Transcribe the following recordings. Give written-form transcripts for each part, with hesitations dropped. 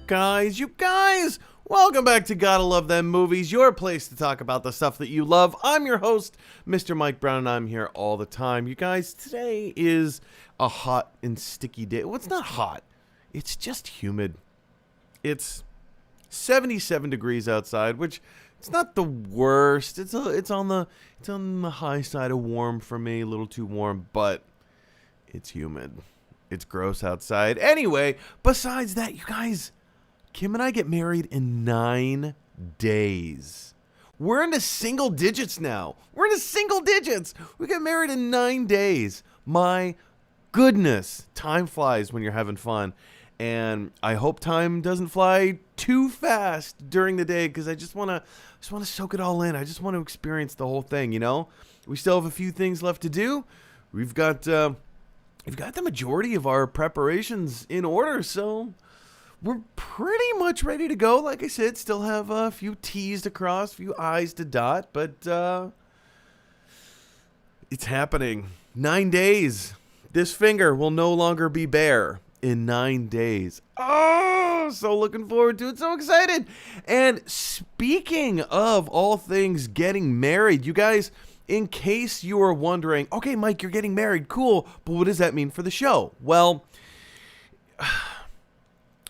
guys? Welcome back to Gotta Love Them Movies, your place to talk about the stuff that you love. I'm your host, Mr. Mike Brown, and I'm here all the time. You guys, today is a hot and sticky day. Well, it's not hot. It's just humid. It's 77 degrees outside, which it's not the worst. It's on the high side of warm for me, a little too warm, but it's humid. It's gross outside. Anyway, besides that, you guys, Kim and I get married in 9 days. We're into single digits now. We get married in 9 days. My goodness, time flies when you're having fun. And I hope time doesn't fly too fast during the day, because I just want to soak it all in. I just want to experience the whole thing, you know? We still have a few things left to do. We've got the majority of our preparations in order, so we're pretty much ready to go. Like I said, still have a few T's to cross, a few I's to dot, but it's happening. 9 days. This finger will no longer be bare in 9 days. Oh, so looking forward to it. So excited. And speaking of all things getting married, you guys, in case you are wondering, okay, Mike, you're getting married. Cool. But what does that mean for the show? Well,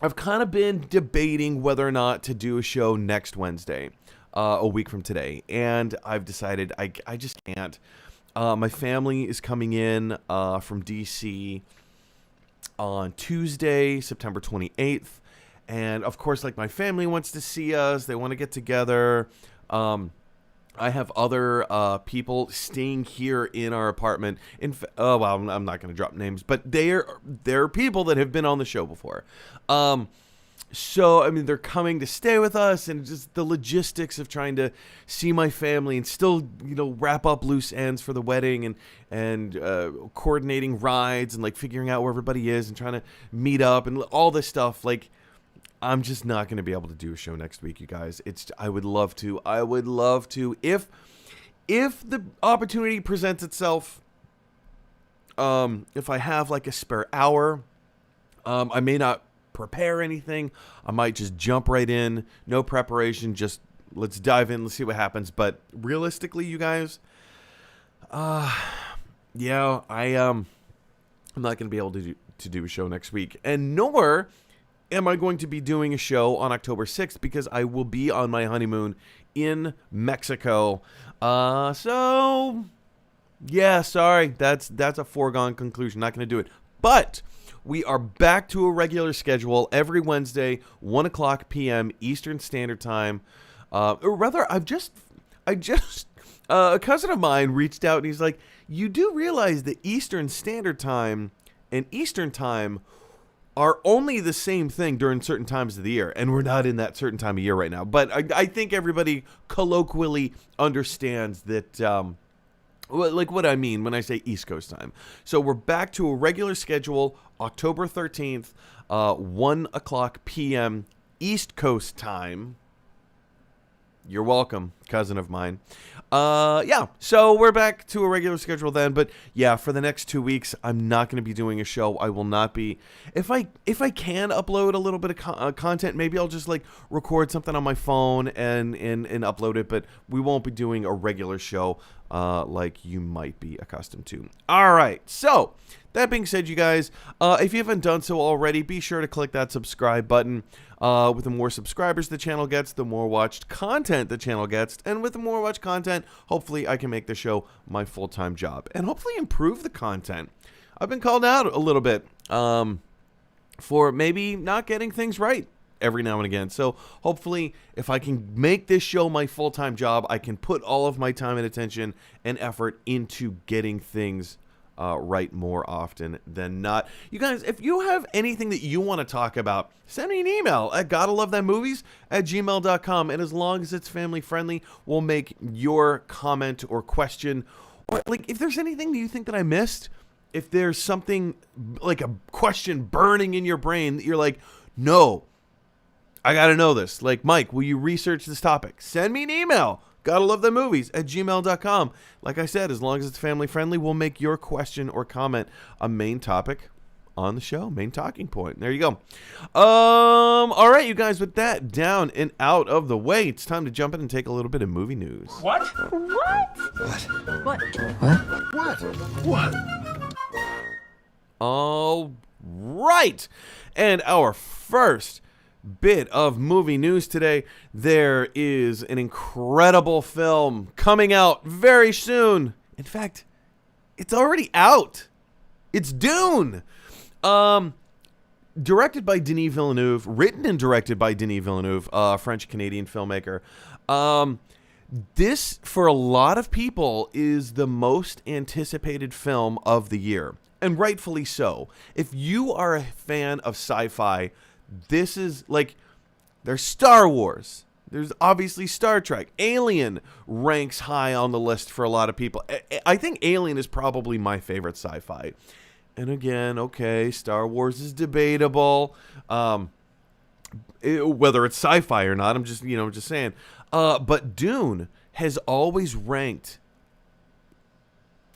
I've kind of been debating whether or not to do a show next Wednesday, a week from today. And I've decided I just can't. My family is coming in from D.C. on Tuesday, September 28th. And, of course, like, my family wants to see us. They want to get together. I have other people staying here in our apartment. I'm not going to drop names, but they're people that have been on the show before. So, I mean, they're coming to stay with us, and just the logistics of trying to see my family and still, you know, wrap up loose ends for the wedding, and coordinating rides and, like, figuring out where everybody is and trying to meet up and all this stuff. Like, I'm just not going to be able to do a show next week, you guys. I would love to. If the opportunity presents itself, if I have like a spare hour, I may not prepare anything. I might just jump right in. No preparation. Just let's dive in. Let's see what happens. But realistically, you guys, I'm not going to be able to do a show next week, and nor am I going to be doing a show on October 6th, because I will be on my honeymoon in Mexico. So, yeah, sorry. That's a foregone conclusion. Not going to do it. But we are back to a regular schedule every Wednesday, 1 o'clock p.m. Eastern Standard Time. Or rather, a cousin of mine reached out, and he's like, you do realize that Eastern Standard Time and Eastern Time are only the same thing during certain times of the year, and we're not in that certain time of year right now. But I think everybody colloquially understands that, like what I mean when I say East Coast time. So we're back to a regular schedule, October 13th, 1 o'clock p.m. East Coast time. You're welcome, cousin of mine. So we're back to a regular schedule then. But yeah, for the next 2 weeks, I'm not going to be doing a show. I will not be. If I can upload a little bit of content, maybe I'll just like record something on my phone and upload it. But we won't be doing a regular show like you might be accustomed to. All right. So that being said, you guys, if you haven't done so already, be sure to click that subscribe button. With the more subscribers the channel gets, the more watched content the channel gets. And with the more watched content, hopefully I can make the show my full-time job. And hopefully improve the content. I've been called out a little bit for maybe not getting things right every now and again. So hopefully if I can make this show my full-time job, I can put all of my time and attention and effort into getting things right more often than not. You guys, if you have anything that you want to talk about, send me an email at gottalovethemmovies@gmail.com. And as long as it's family friendly, we'll make your comment or question, or like if there's anything that you think that I missed, if there's something like a question burning in your brain that you're like, no, I got to know this. Like, Mike, will you research this topic? Send me an email. gottalovethemmovies@gmail.com. Like I said, as long as it's family friendly, we'll make your question or comment a main topic on the show, main talking point. There you go. All right, you guys, with that down and out of the way, it's time to jump in and take a little bit of movie news. What? All right. And our first bit of movie news today, there is an incredible film coming out very soon. In fact, it's already out. It's Dune. Directed by Denis Villeneuve, written and directed by Denis Villeneuve, French-Canadian filmmaker. This, for a lot of people, is the most anticipated film of the year. And rightfully so. If you are a fan of sci-fi, this is like, there's Star Wars. There's obviously Star Trek. Alien ranks high on the list for a lot of people. I think Alien is probably my favorite sci-fi. And again, okay, Star Wars is debatable. Whether it's sci-fi or not, I'm just saying. But Dune has always ranked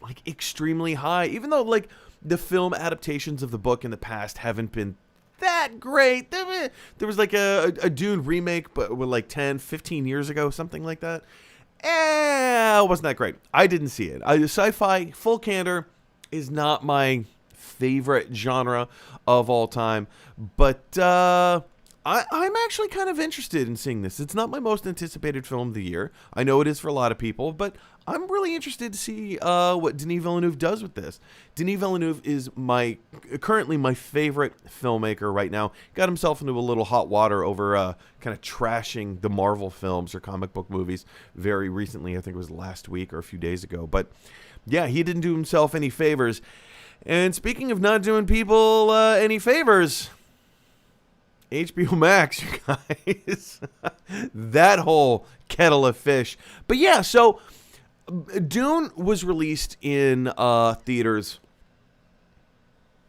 like extremely high, even though like the film adaptations of the book in the past haven't been that great. There was like a Dune remake, but with like 10, 15 years ago, something like that. It wasn't that great. I didn't see it. Sci-fi, full candor, is not my favorite genre of all time. But I'm actually kind of interested in seeing this. It's not my most anticipated film of the year. I know it is for a lot of people, but I'm really interested to see what Denis Villeneuve does with this. Denis Villeneuve is currently my favorite filmmaker right now. Got himself into a little hot water over kind of trashing the Marvel films or comic book movies very recently. I think it was last week or a few days ago. But yeah, he didn't do himself any favors. And speaking of not doing people any favors, HBO Max, you guys. That whole kettle of fish. But yeah, so Dune was released in theaters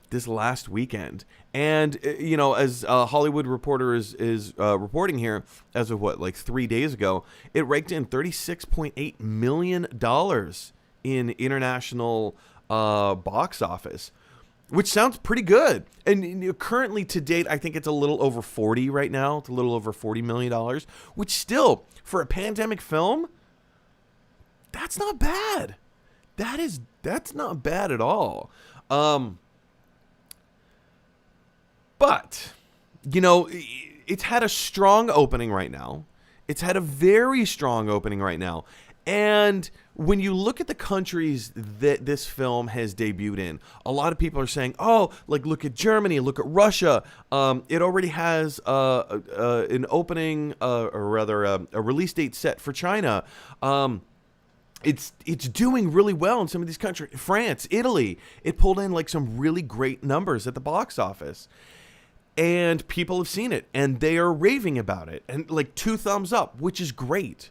this last weekend. And, as Hollywood Reporter is reporting here, as of like 3 days ago, it raked in $36.8 million in international box office, which sounds pretty good. And currently to date, I think it's a little over 40 right now. It's a little over $40 million, which still, for a pandemic film, that's not bad. That's not bad at all. But, it's had a strong opening right now. It's had a very strong opening right now. And when you look at the countries that this film has debuted in, a lot of people are saying, look at Germany, look at Russia. It already has an opening, or rather a release date set for China. It's doing really well in some of these countries. France, Italy, it pulled in like some really great numbers at the box office. And people have seen it, and they are raving about it. And like 2 thumbs up, which is great.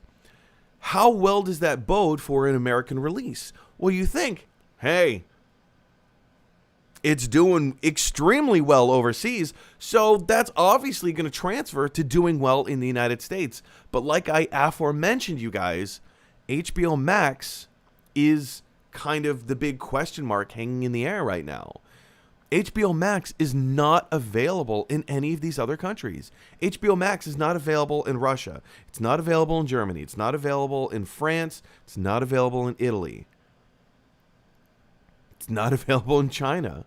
How well does that bode for an American release? Well, you think, hey, it's doing extremely well overseas, so that's obviously going to transfer to doing well in the United States. But like I aforementioned, you guys, HBO Max is kind of the big question mark hanging in the air right now. HBO Max is not available in any of these other countries. HBO Max is not available in Russia. It's not available in Germany. It's not available in France. It's not available in Italy. It's not available in China.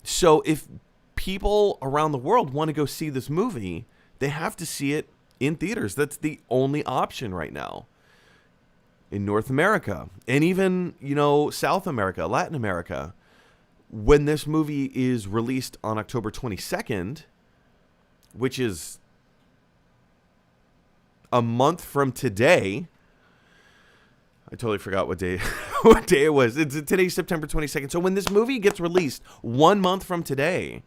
So if people around the world want to go see this movie, they have to see it in theaters. That's the only option right now. In North America, and even, South America, Latin America, when this movie is released on October 22nd, which is a month from today. I totally forgot what day it was. Today's September 22nd. So when this movie gets released 1 month from today,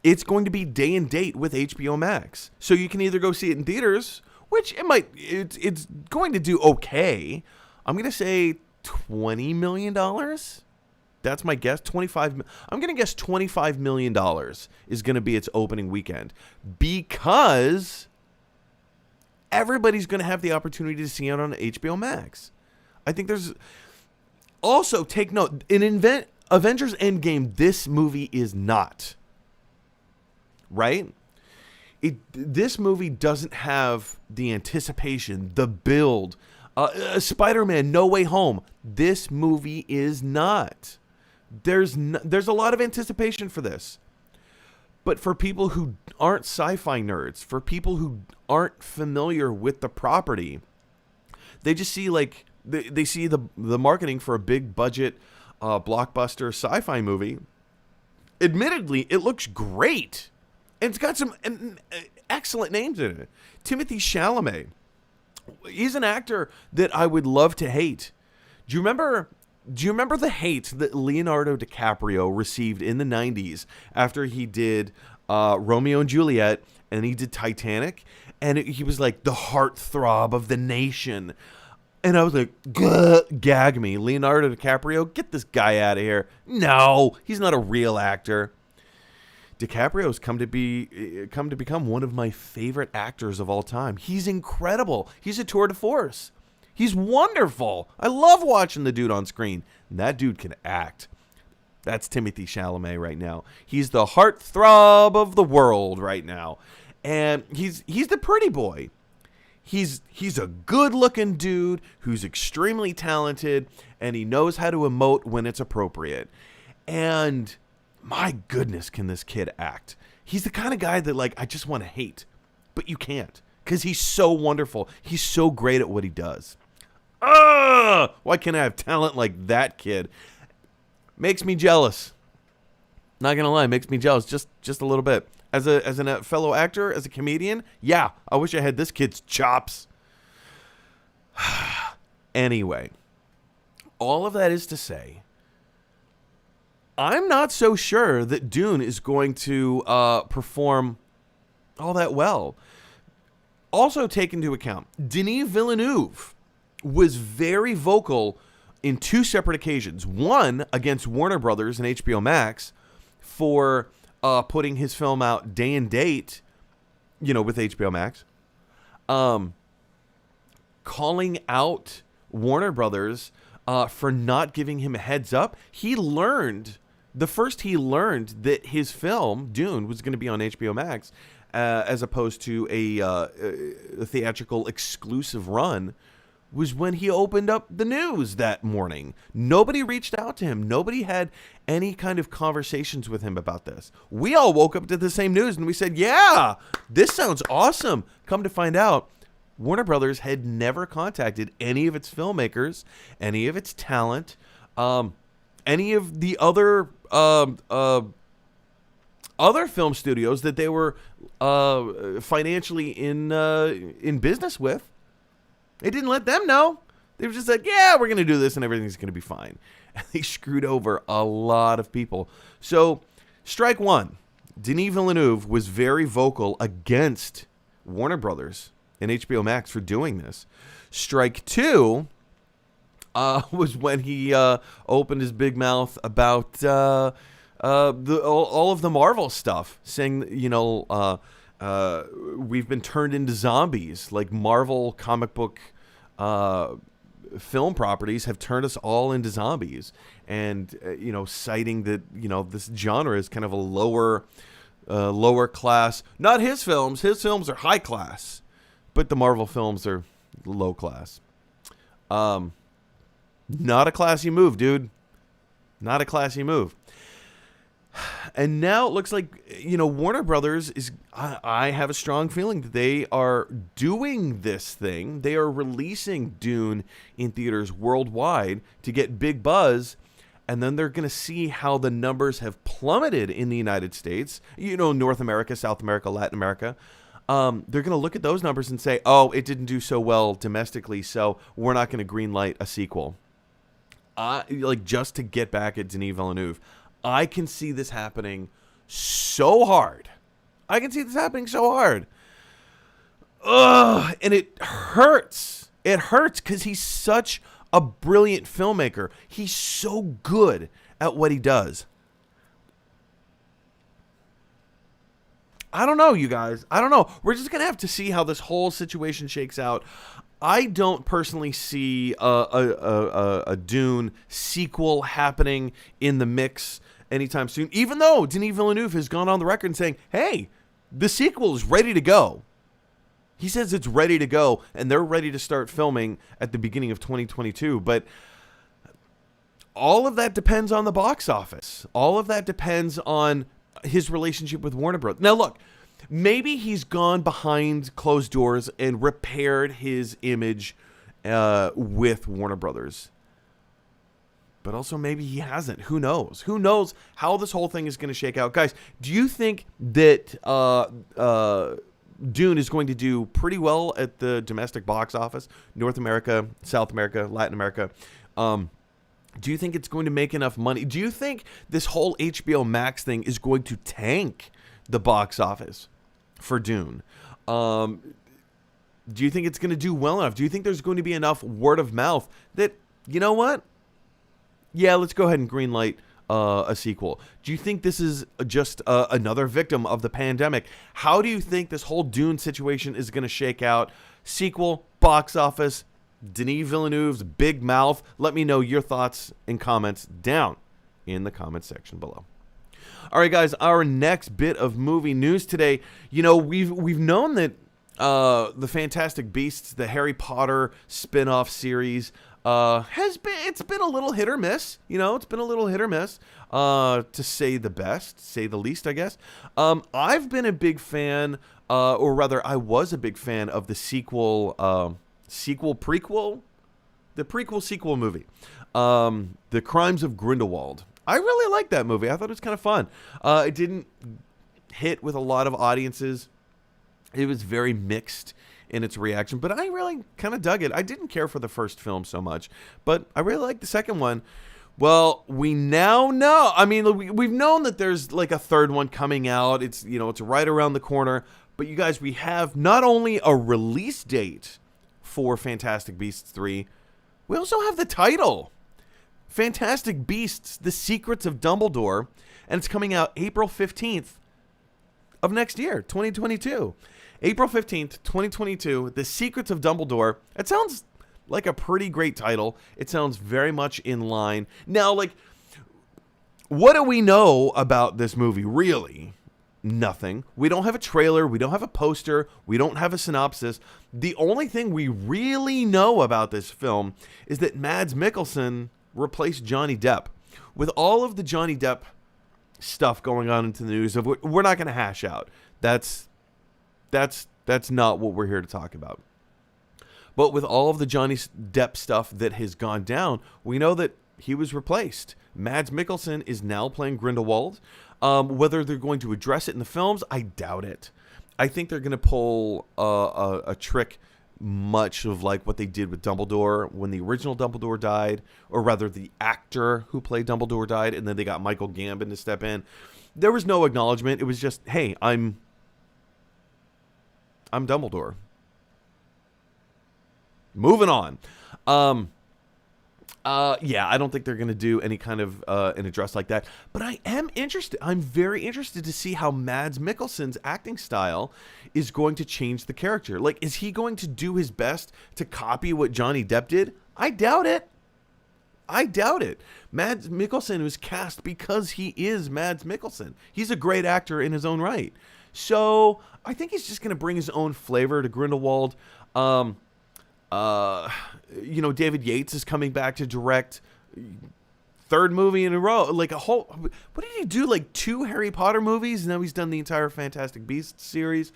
it's going to be day and date with HBO Max. So you can either go see it in theaters, which it's going to do okay. I'm going to say $20 million. That's my guess. I'm going to guess $25 million is going to be its opening weekend, because everybody's going to have the opportunity to see it on HBO Max. I think there's also, take note, Avengers Endgame, this movie is not. Right? This movie doesn't have the anticipation, the build. Spider-Man No Way Home, this movie is not. There's a lot of anticipation for this. But for people who aren't sci-fi nerds, for people who aren't familiar with the property, they just see like they see the marketing for a big budget blockbuster sci-fi movie. Admittedly, it looks great. And it's got some excellent names in it. Timothée Chalamet. He's an actor that I would love to hate. Do you remember the hate that Leonardo DiCaprio received in the 90s after he did Romeo and Juliet and he did Titanic? And he was like the heartthrob of the nation. And I was like, gag me. Leonardo DiCaprio, get this guy out of here. No, he's not a real actor. DiCaprio's come to become one of my favorite actors of all time. He's incredible. He's a tour de force. He's wonderful. I love watching the dude on screen. And that dude can act. That's Timothée Chalamet right now. He's the heartthrob of the world right now. And he's the pretty boy. He's a good-looking dude who's extremely talented, and he knows how to emote when it's appropriate. And my goodness, can this kid act? He's the kind of guy that, like, I just want to hate, but you can't because he's so wonderful. He's so great at what he does. Why can't I have talent like that kid? Makes me jealous. Not gonna lie, makes me jealous just a little bit. As a fellow actor, as a comedian, yeah, I wish I had this kid's chops. Anyway, all of that is to say, I'm not so sure that Dune is going to perform all that well. Also take into account, Denis Villeneuve was very vocal in two separate occasions. One, against Warner Brothers and HBO Max for putting his film out day and date, with HBO Max. Calling out Warner Brothers for not giving him a heads up. He learned that his film, Dune, was going to be on HBO Max as opposed to a theatrical exclusive run, was when he opened up the news that morning. Nobody reached out to him. Nobody had any kind of conversations with him about this. We all woke up to the same news and we said, yeah, this sounds awesome. Come to find out, Warner Brothers had never contacted any of its filmmakers, any of its talent, any of the other film studios that they were financially in business with. They didn't let them know. They were just like, yeah, we're going to do this and everything's going to be fine. And they screwed over a lot of people. So, strike one, Denis Villeneuve was very vocal against Warner Brothers and HBO Max for doing this. Strike two was when he opened his big mouth about all of the Marvel stuff, saying, we've been turned into zombies. Like Marvel comic book film properties have turned us all into zombies. And, citing that, this genre is kind of a lower class. Not his films. His films are high class. But the Marvel films are low class. Not a classy move, dude. Not a classy move. And now it looks like, Warner Brothers is, I have a strong feeling that they are doing this thing. They are releasing Dune in theaters worldwide to get big buzz. And then they're going to see how the numbers have plummeted in the United States, North America, South America, Latin America. They're going to look at those numbers and say, oh, it didn't do so well domestically, so we're not going to greenlight a sequel. Just to get back at Denis Villeneuve. I can see this happening so hard. Ugh, and it hurts. It hurts because he's such a brilliant filmmaker. He's so good at what he does. I don't know, you guys. I don't know. We're just going to have to see how this whole situation shakes out. I don't personally see a Dune sequel happening in the mix anytime soon, even though Denis Villeneuve has gone on the record and saying, hey, the sequel is ready to go. He says it's ready to go, and they're ready to start filming at the beginning of 2022. But all of that depends on the box office. All of that depends on his relationship with Warner Bros. Now, look, maybe he's gone behind closed doors and repaired his image with Warner Brothers. But also maybe he hasn't. Who knows? Who knows how this whole thing is going to shake out? Guys, do you think that Dune is going to do pretty well at the domestic box office? North America, South America, Latin America. Do you think it's going to make enough money? Do you think this whole HBO Max thing is going to tank the box office for Dune? Do you think it's going to do well enough? Do you think there's going to be enough word of mouth that, you know what? Yeah, let's go ahead and greenlight a sequel. Do you think this is just another victim of the pandemic? How do you think this whole Dune situation is going to shake out? Sequel, box office, Denis Villeneuve's big mouth. Let me know your thoughts and comments down in the comments section below. All right, guys, our next bit of movie news today. You know, we've known that the Fantastic Beasts, the Harry Potter spin-off series, it's been a little hit or miss. You know, it's been a little hit or miss, to say the least, I guess. I've been a big fan, or rather, I was a big fan of the prequel movie, The Crimes of Grindelwald. I really liked that movie. I thought it was kind of fun. It didn't hit with a lot of audiences. It was very mixed in its reaction, but I really kind of dug it. I didn't care for the first film so much, but I really liked the second one. Well, we now know. I mean, we've known that there's like a third one coming out. It's right around the corner. But you guys, we have not only a release date for Fantastic Beasts 3, we also have the title. Fantastic Beasts: The Secrets of Dumbledore, and it's coming out April 15th of next year, 2022. April 15th, 2022, The Secrets of Dumbledore. It sounds like a pretty great title. It sounds very much in line. Now, like, what do we know about this movie, really? Nothing. We don't have a trailer. We don't have a poster. We don't have a synopsis. The only thing we really know about this film is that Mads Mikkelsen replaced Johnny Depp. With all of the Johnny Depp stuff going on into the news, we're not going to hash out. That's not what we're here to talk about. But with all of the Johnny Depp stuff that has gone down, we know that he was replaced. Mads Mikkelsen is now playing Grindelwald. Whether they're going to address it in the films, I doubt it. I think they're going to pull a trick much of like what they did with Dumbledore when the original Dumbledore died, or rather the actor who played Dumbledore died, and then they got Michael Gambon to step in. There was no acknowledgement. It was just, hey, I'm Dumbledore. Moving on. Yeah, I don't think they're going to do any kind of an address like that. But I am interested. I'm very interested to see how Mads Mikkelsen's acting style is going to change the character. Like, is he going to do his best to copy what Johnny Depp did? I doubt it. Mads Mikkelsen was cast because he is Mads Mikkelsen. He's a great actor in his own right. So I think he's just going to bring his own flavor to Grindelwald. David Yates is coming back to direct third movie in a row. Like a whole, what did he do? Like 2 Harry Potter movies? Now he's done the entire Fantastic Beasts series.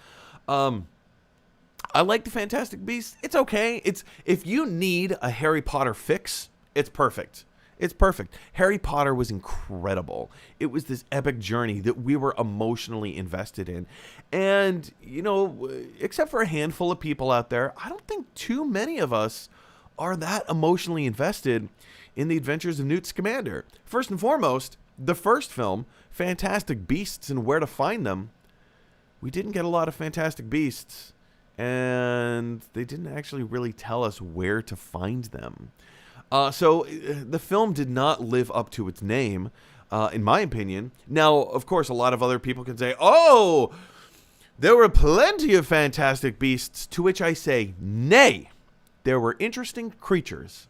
I like the Fantastic Beasts. It's okay. If you need a Harry Potter fix, it's perfect. It's perfect. Harry Potter was incredible. It was this epic journey that we were emotionally invested in. And, except for a handful of people out there, I don't think too many of us are that emotionally invested in the adventures of Newt Scamander. First and foremost, the first film, Fantastic Beasts and Where to Find Them, we didn't get a lot of Fantastic Beasts, and they didn't actually really tell us where to find them. So the film did not live up to its name, in my opinion. Now, of course, a lot of other people can say, oh, there were plenty of Fantastic Beasts, to which I say, nay. there were interesting creatures.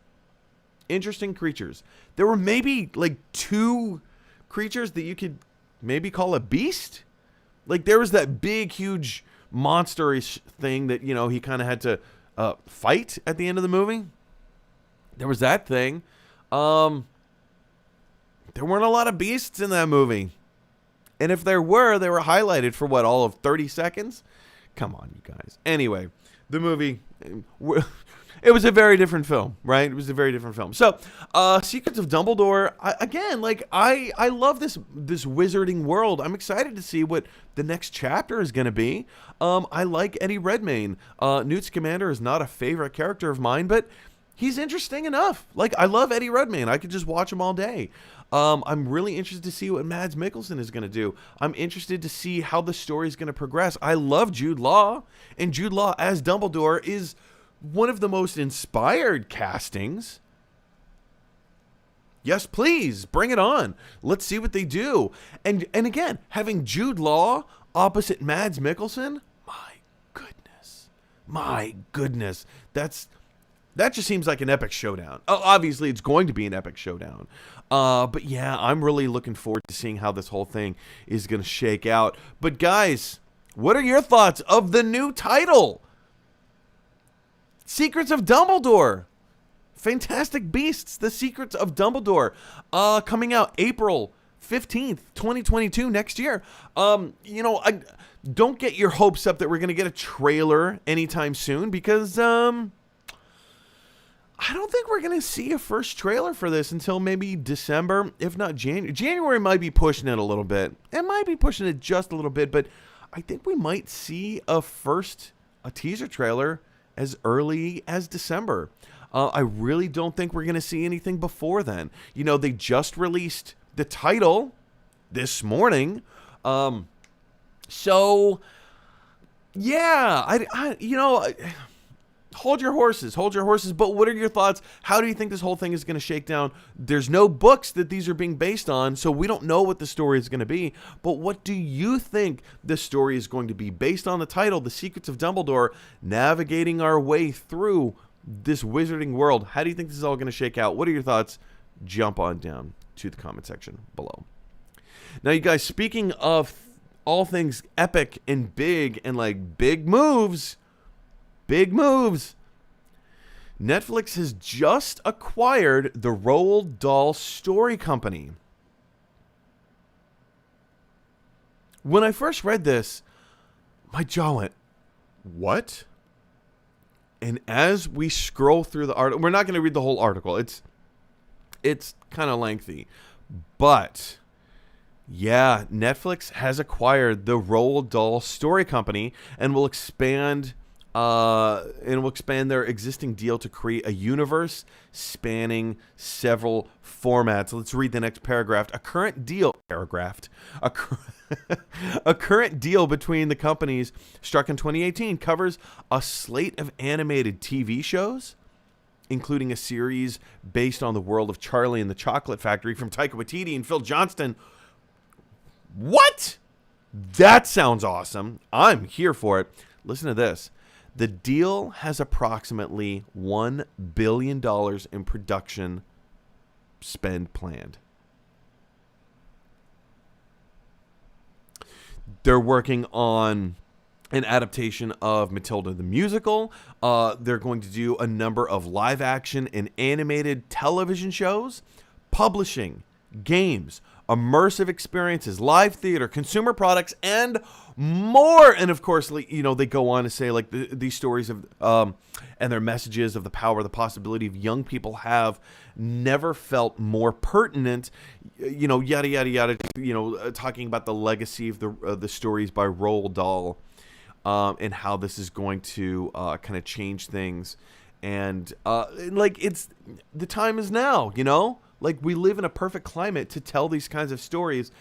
Interesting creatures. There were maybe like 2 creatures that you could maybe call a beast. Like there was that big, huge monster-ish thing that, you know, he kind of had to fight at the end of the movie. There was that thing. There weren't a lot of beasts in that movie. And if there were, they were highlighted for what, all of 30 seconds? Come on, you guys. Anyway, the movie, it was a very different film, right? It was a very different film. So, Secrets of Dumbledore, I love this wizarding world. I'm excited to see what the next chapter is going to be. I like Eddie Redmayne. Newt Scamander is not a favorite character of mine, but he's interesting enough. Like, I love Eddie Redmayne. I could just watch him all day. I'm really interested to see what Mads Mikkelsen is going to do. I'm interested to see how the story is going to progress. I love Jude Law, and Jude Law as Dumbledore is one of the most inspired castings. Yes, please, bring it on. Let's see what they do. And again, having Jude Law opposite Mads Mikkelsen, my goodness, that just seems like an epic showdown. Oh, obviously, it's going to be an epic showdown. But yeah, I'm really looking forward to seeing how this whole thing is going to shake out. But guys, what are your thoughts of the new title? Secrets of Dumbledore. Fantastic Beasts, The Secrets of Dumbledore. Coming out April 15th, 2022, next year. I don't get your hopes up that we're going to get a trailer anytime soon because, I don't think we're going to see a first trailer for this until maybe December, if not January. January might be pushing it a little bit. It might be pushing it just a little bit, but I think we might see a teaser trailer as early as December. I really don't think we're going to see anything before then. You know, they just released the title this morning. So, yeah, hold your horses. But what are your thoughts? How do you think this whole thing is going to shake down? There's no books that these are being based on, so we don't know what the story is going to be. But what do you think the story is going to be based on the title, The Secrets of Dumbledore, navigating our way through this wizarding world? How do you think this is all going to shake out? What are your thoughts? Jump on down to the comment section below. Now, you guys, speaking of all things epic and big and like big moves, Netflix has just acquired the Roald Dahl story company. When I first read this, my jaw went, what? And as we scroll through the article, we're not going to read the whole article. It's kind of lengthy. But yeah, Netflix has acquired the Roald Dahl story company and will expand their existing deal to create a universe spanning several formats. Let's read the next paragraph. A current deal between the companies struck in 2018 covers a slate of animated TV shows, including a series based on the world of Charlie and the Chocolate Factory from Taika Waititi and Phil Johnston. What? That sounds awesome. I'm here for it. Listen to this. The deal has approximately $1 billion in production spend planned. They're working on an adaptation of Matilda the Musical. They're going to do a number of live action and animated television shows, publishing, games, immersive experiences, live theater, consumer products, and more. And of course, they go on to say like these stories of and their messages of the power, the possibility of young people have never felt more pertinent. Yada yada yada. Talking about the legacy of the stories by Roald Dahl, and how this is going to kind of change things. And it's the time is now. Like, we live in a perfect climate to tell these kinds of stories,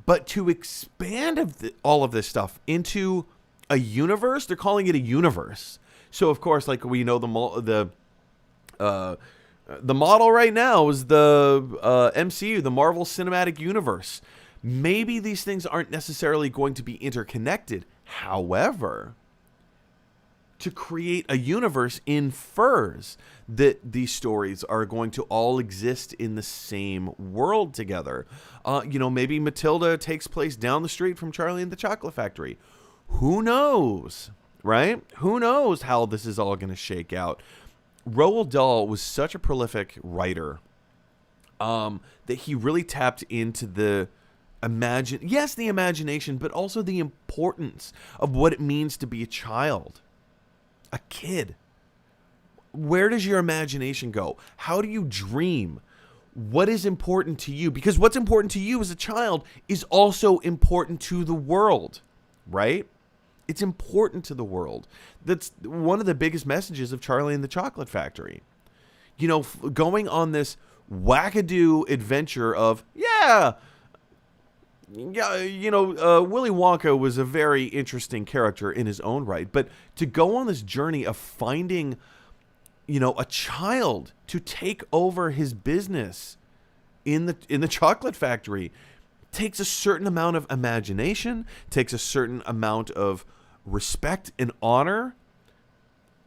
but to expand all of this stuff into a universe, they're calling it a universe. So, of course, like we know the model right now is the MCU, the Marvel Cinematic Universe. Maybe these things aren't necessarily going to be interconnected. However, to create a universe infers that these stories are going to all exist in the same world together. Maybe Matilda takes place down the street from Charlie and the Chocolate Factory. Who knows, right? Who knows how this is all going to shake out? Roald Dahl was such a prolific writer that he really tapped into the imagination, but also the importance of what it means to be a child, a kid. Where does your imagination go? How do you dream? What is important to you? Because what's important to you as a child is also important to the world, right? It's important to the world. That's one of the biggest messages of Charlie and the Chocolate Factory. Going on this wackadoo adventure of, Willy Wonka was a very interesting character in his own right. But to go on this journey of finding, a child to take over his business in the chocolate factory takes a certain amount of imagination, takes a certain amount of respect and honor.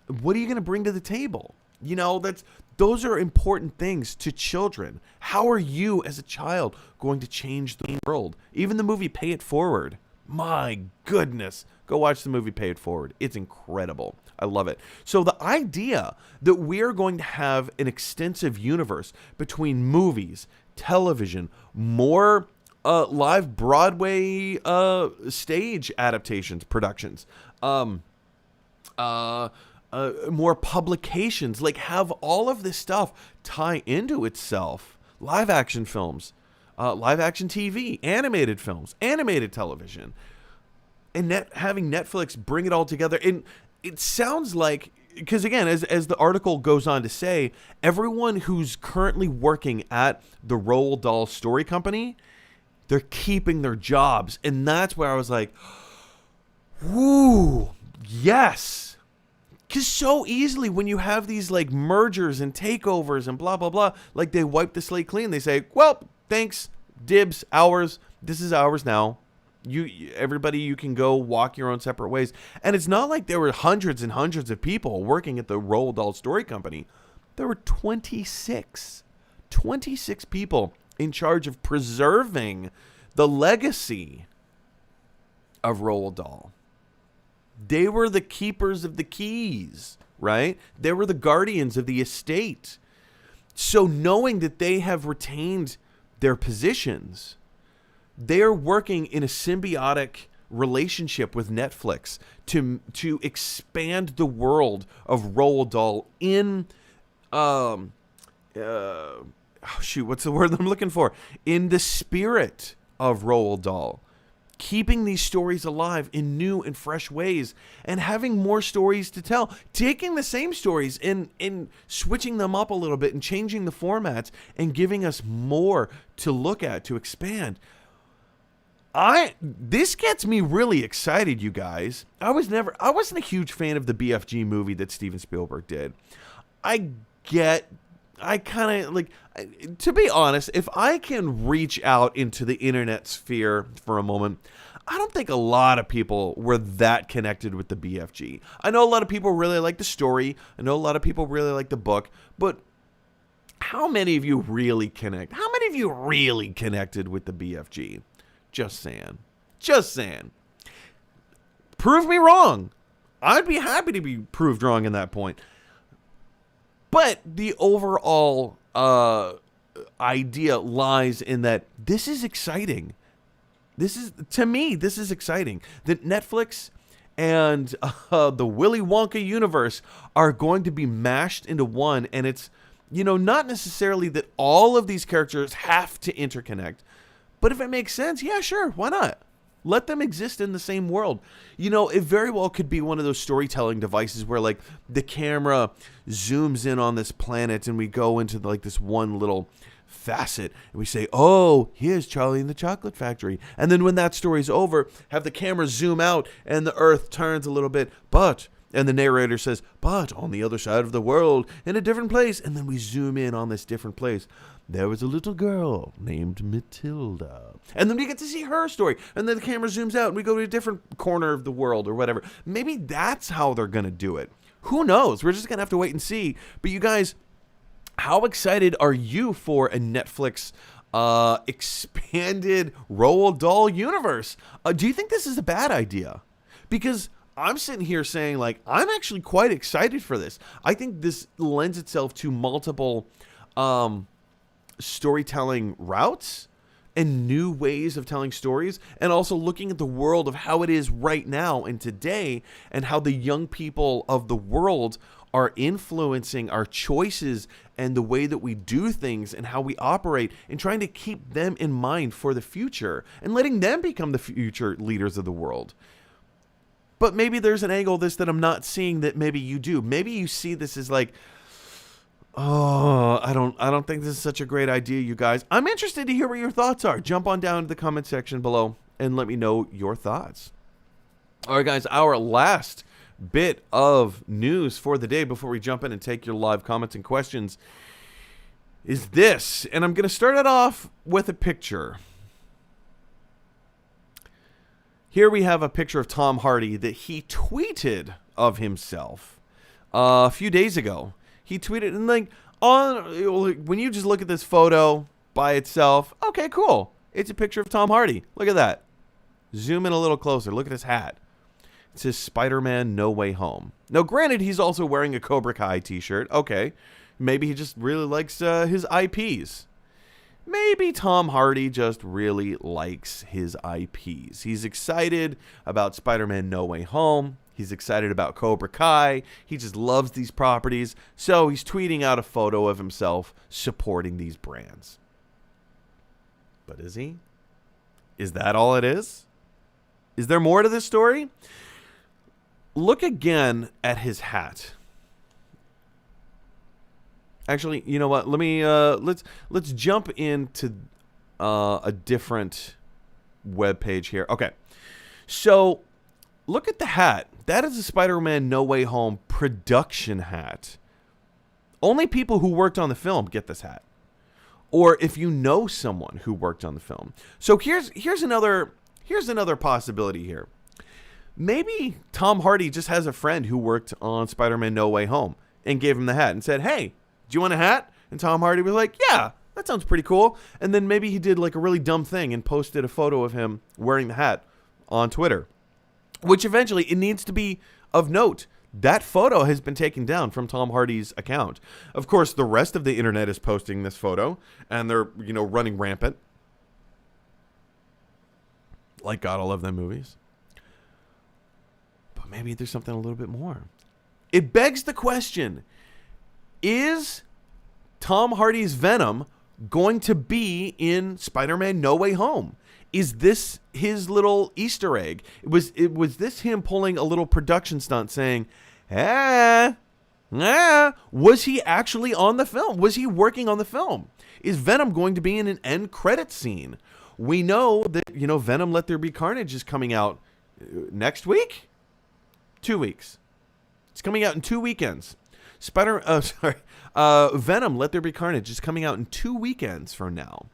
What are you going to bring to the table? Those are important things to children. How are you as a child going to change the world? Even the movie Pay It Forward. My goodness. Go watch the movie Pay It Forward. It's incredible. I love it. So the idea that we are going to have an extensive universe between movies, television, more live Broadway stage adaptations, productions, more publications, have all of this stuff tie into itself. Live action films, live action TV, animated films, animated television, and having Netflix bring it all together. And it sounds like, because again, as the article goes on to say, everyone who's currently working at the Roald Dahl Story Company, they're keeping their jobs. And that's where I was like, whoo, yes. Because so easily when you have these mergers and takeovers and blah, blah, blah, they wipe the slate clean. They say, well, thanks, dibs, ours. This is ours now. Everybody, you can go walk your own separate ways. And it's not like there were hundreds and hundreds of people working at the Roald Dahl Story Company. There were 26 people in charge of preserving the legacy of Roald Dahl. They were the keepers of the keys, right? They were the guardians of the estate. So knowing that they have retained their positions, they are working in a symbiotic relationship with Netflix to expand the world of Roald Dahl in what's the word I'm looking for? In the spirit of Roald Dahl. Keeping these stories alive in new and fresh ways and having more stories to tell. Taking the same stories and switching them up a little bit and changing the formats and giving us more to look at, to expand. This gets me really excited, you guys. I wasn't a huge fan of the BFG movie that Steven Spielberg did. To be honest, if I can reach out into the internet sphere for a moment, I don't think a lot of people were that connected with the BFG. I know a lot of people really like the story. I know a lot of people really like the book, but how many of you really connect? How many of you really connected with the BFG? Just saying. Prove me wrong. I'd be happy to be proved wrong in that point. But the overall idea lies in that this is exciting. This is exciting. That Netflix and the Willy Wonka universe are going to be mashed into one. And it's, not necessarily that all of these characters have to interconnect. But if it makes sense, yeah, sure, why not? Let them exist in the same world. It very well could be one of those storytelling devices where the camera zooms in on this planet and we go into this one little facet and we say, oh, here's Charlie and the Chocolate Factory. And then when that story's over, have the camera zoom out and the Earth turns a little bit. But And the narrator says, but on the other side of the world, in a different place. And then we zoom in on this different place. There was a little girl named Matilda. And then we get to see her story. And then the camera zooms out and we go to a different corner of the world or whatever. Maybe that's how they're going to do it. Who knows? We're just going to have to wait and see. But you guys, how excited are you for a Netflix expanded Roald Dahl universe? Do you think this is a bad idea? Because I'm sitting here saying, like, I'm actually quite excited for this. I think this lends itself to multiple storytelling routes and new ways of telling stories, and also looking at the world of how it is right now and today, and how the young people of the world are influencing our choices and the way that we do things and how we operate, and trying to keep them in mind for the future and letting them become the future leaders of the world. But maybe there's an angle of this that I'm not seeing that maybe you do. Maybe you see this as like, oh, I don't think this is such a great idea, you guys. I'm interested to hear what your thoughts are. Jump on down to the comment section below and let me know your thoughts. All right, guys, our last bit of news for the day before we jump in and take your live comments and questions is this. And I'm going to start it off with a picture. Here we have a picture of Tom Hardy that he tweeted of himself a few days ago. He tweeted, and like, when you just look at this photo by itself, okay, cool. It's a picture of Tom Hardy. Look at that. Zoom in a little closer. Look at his hat. It says Spider-Man No Way Home. Now, granted, he's also wearing a Cobra Kai t-shirt. Okay. Maybe he just really likes his IPs. Maybe Tom Hardy just really likes his IPs. He's excited about Spider-Man No Way Home. He's excited about Cobra Kai. He just loves these properties. So he's tweeting out a photo of himself supporting these brands. But is he? Is that all it is? Is there more to this story? Look again at his hat. Actually, you know what? Let me let's jump into a different web page here. Okay. So, look at the hat. That is a Spider-Man No Way Home production hat. Only people who worked on the film get this hat. Or if you know someone who worked on the film. So here's another possibility here. Maybe Tom Hardy just has a friend who worked on Spider-Man No Way Home and gave him the hat and said, "Hey, do you want a hat?" And Tom Hardy was like, "Yeah, that sounds pretty cool." And then maybe he did like a really dumb thing and posted a photo of him wearing the hat on Twitter. Which eventually, it needs to be of note, that photo has been taken down from Tom Hardy's account. Of course, the rest of the internet is posting this photo, and they're, running rampant. Like God, I love them movies. But maybe there's something a little bit more. It begs the question, is Tom Hardy's Venom going to be in Spider-Man No Way Home? Is this his little Easter egg? Was this him pulling a little production stunt saying, was he actually on the film? Was he working on the film? Is Venom going to be in an end credit scene? We know that, Venom Let There Be Carnage is coming out next week? 2 weeks. It's coming out in 2 weekends. Venom Let There Be Carnage is coming out in 2 weekends from now.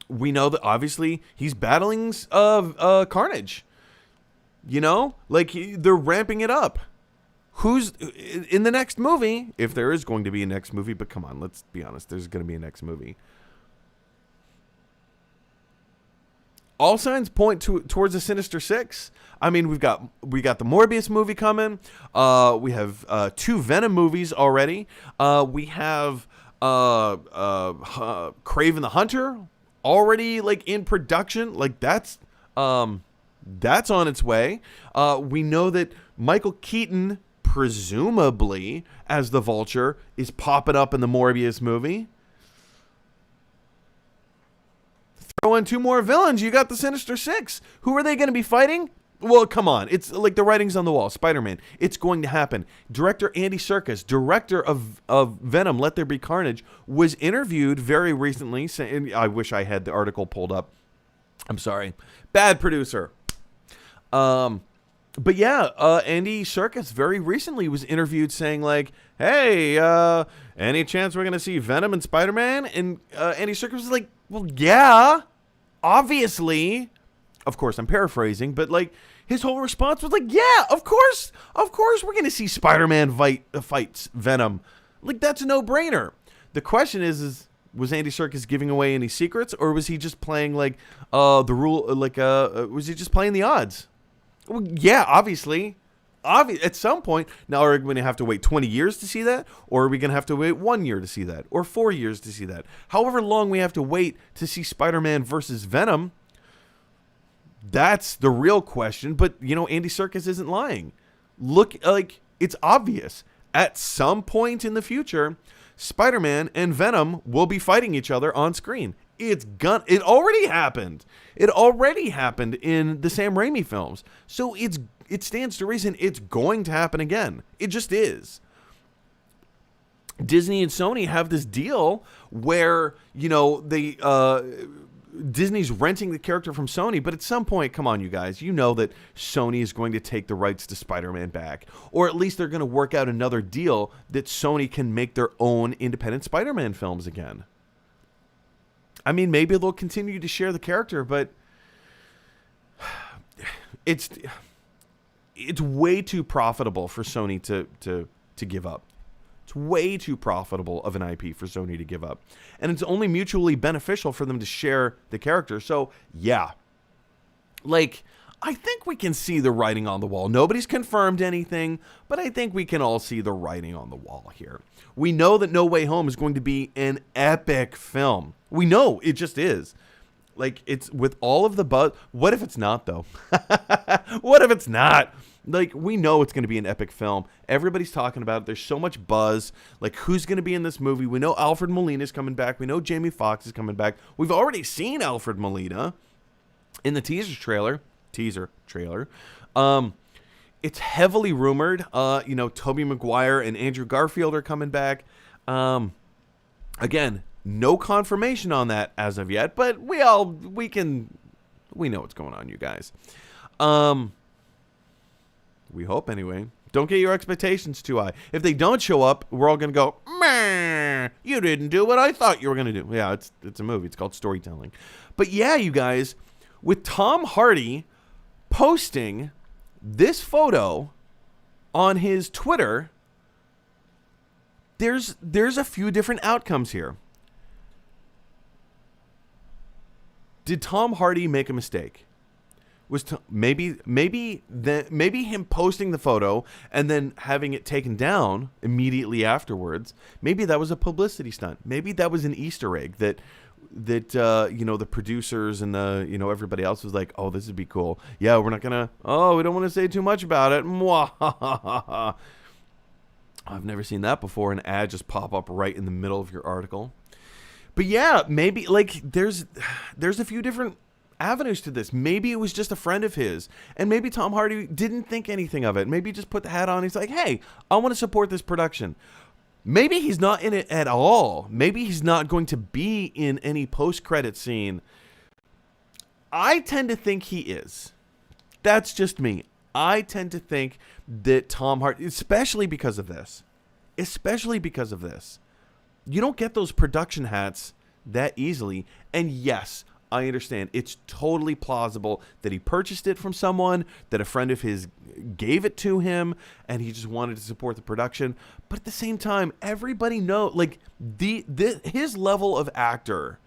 We know that obviously he's battling Carnage. They're ramping it up. Who's in the next movie? If there is going to be a next movie, but come on, let's be honest, there's going to be a next movie. All signs point towards a Sinister Six. I mean, we got the Morbius movie coming. We have 2 Venom movies already. We have Kraven the Hunter already in production. That's on its way. We know that Michael Keaton, presumably as the Vulture, is popping up in the Morbius movie. Throw in 2 more villains, you got the Sinister Six. Who are they going to be fighting? Well, come on. It's like the writing's on the wall. Spider-Man. It's going to happen. Director Andy Serkis, director of Venom, Let There Be Carnage, was interviewed very recently. Saying, I wish I had the article pulled up. I'm sorry. Bad producer. But yeah, Andy Serkis very recently was interviewed saying like, "Hey, any chance we're gonna see Venom and Spider-Man?" And Andy Serkis was like, "Well, yeah, obviously." Of course, I'm paraphrasing, but like his whole response was like, "Yeah, of course, we're gonna see Spider-Man fights Venom. Like that's a no-brainer." The question is was Andy Serkis giving away any secrets, or was he just playing like the rule? Like, was he just playing the odds? Well, yeah, obviously. At some point. Now, are we going to have to wait 20 years to see that? Or are we going to have to wait 1 year to see that? Or 4 years to see that? However long we have to wait to see Spider-Man versus Venom, that's the real question. But, you know, Andy Serkis isn't lying. Look, like, it's obvious. At some point in the future, Spider-Man and Venom will be fighting each other on screen. It already happened. It already happened in the Sam Raimi films. So it stands to reason it's going to happen again. It just is. Disney and Sony have this deal where, you know, Disney's renting the character from Sony, but at some point, come on, you guys, you know that Sony is going to take the rights to Spider-Man back. Or at least they're going to work out another deal that Sony can make their own independent Spider-Man films again. I mean, maybe they'll continue to share the character, but it's way too profitable for Sony to give up. It's way too profitable of an IP for Sony to give up. And it's only mutually beneficial for them to share the character. So, yeah. Like, I think we can see the writing on the wall. Nobody's confirmed anything, but I think we can all see the writing on the wall here. We know that No Way Home is going to be an epic film. We know it just is. Like, it's with all of the buzz. What if it's not, though? What if it's not? Like, we know it's going to be an epic film. Everybody's talking about it. There's so much buzz. Like, who's going to be in this movie? We know Alfred Molina's coming back. We know Jamie Foxx is coming back. We've already seen Alfred Molina in the teaser trailer. It's heavily rumored. You know, Tobey Maguire and Andrew Garfield are coming back. Again, no confirmation on that as of yet, but we know what's going on, you guys. We hope anyway. Don't get your expectations too high. If they don't show up, we're all going to go, "Meh, you didn't do what I thought you were going to do." Yeah, it's a movie. It's called storytelling. But yeah, you guys, with Tom Hardy posting this photo on his Twitter, there's a few different outcomes here. Did Tom Hardy make a mistake? Maybe him posting the photo and then having it taken down immediately afterwards, maybe that was a publicity stunt. Maybe that was an Easter egg that you know, the producers and the, you know, everybody else was like, "Oh, this would be cool. Yeah, we don't want to say too much about it." Mwah. I've never seen that before. An ad just pop up right in the middle of your article. But yeah, maybe like there's a few different avenues to this. Maybe it was just a friend of his, and maybe Tom Hardy didn't think anything of it. Maybe he just put the hat on. He's like, "Hey, I want to support this production." Maybe he's not in it at all. Maybe he's not going to be in any post-credit scene. I tend to think he is. That's just me. I tend to think that Tom Hardy, especially because of this, you don't get those production hats that easily. And yes, I understand. It's totally plausible that he purchased it from someone, that a friend of his gave it to him, and he just wanted to support the production. But at the same time, everybody knows, like, his level of actor,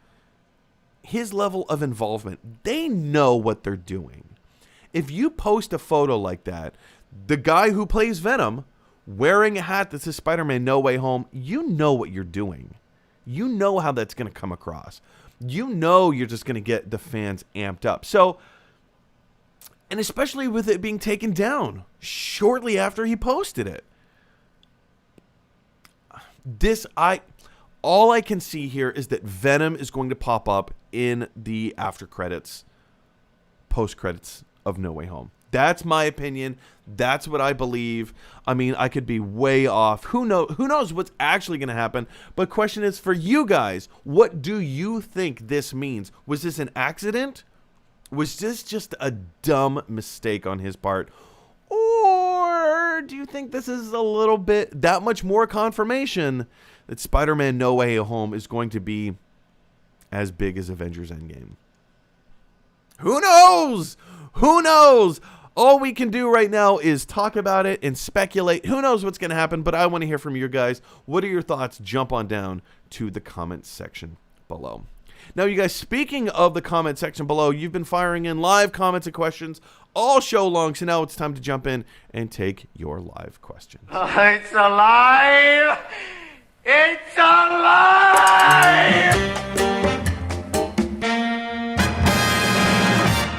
his level of involvement, they know what they're doing. If you post a photo like that, the guy who plays Venom wearing a hat that says Spider-Man No Way Home, you know what you're doing. You know how that's going to come across. You know you're just going to get the fans amped up. So, and especially with it being taken down shortly after he posted it. All I can see here is that Venom is going to pop up in the after credits, post credits of No Way Home. That's my opinion. That's what I believe. I mean, I could be way off. Who knows what's actually going to happen? But question is for you guys, what do you think this means? Was this an accident? Was this just a dumb mistake on his part? do you think this is a little bit that much more confirmation that Spider-Man No Way Home is going to be as big as Avengers Endgame? Who knows? Who knows? All we can do right now is talk about it and speculate. Who knows what's going to happen, but I want to hear from you guys. What are your thoughts? Jump on down to the comments section below. Now, you guys, speaking of the comment section below, you've been firing in live comments and questions all show long, so now it's time to jump in and take your live questions. It's alive! It's alive!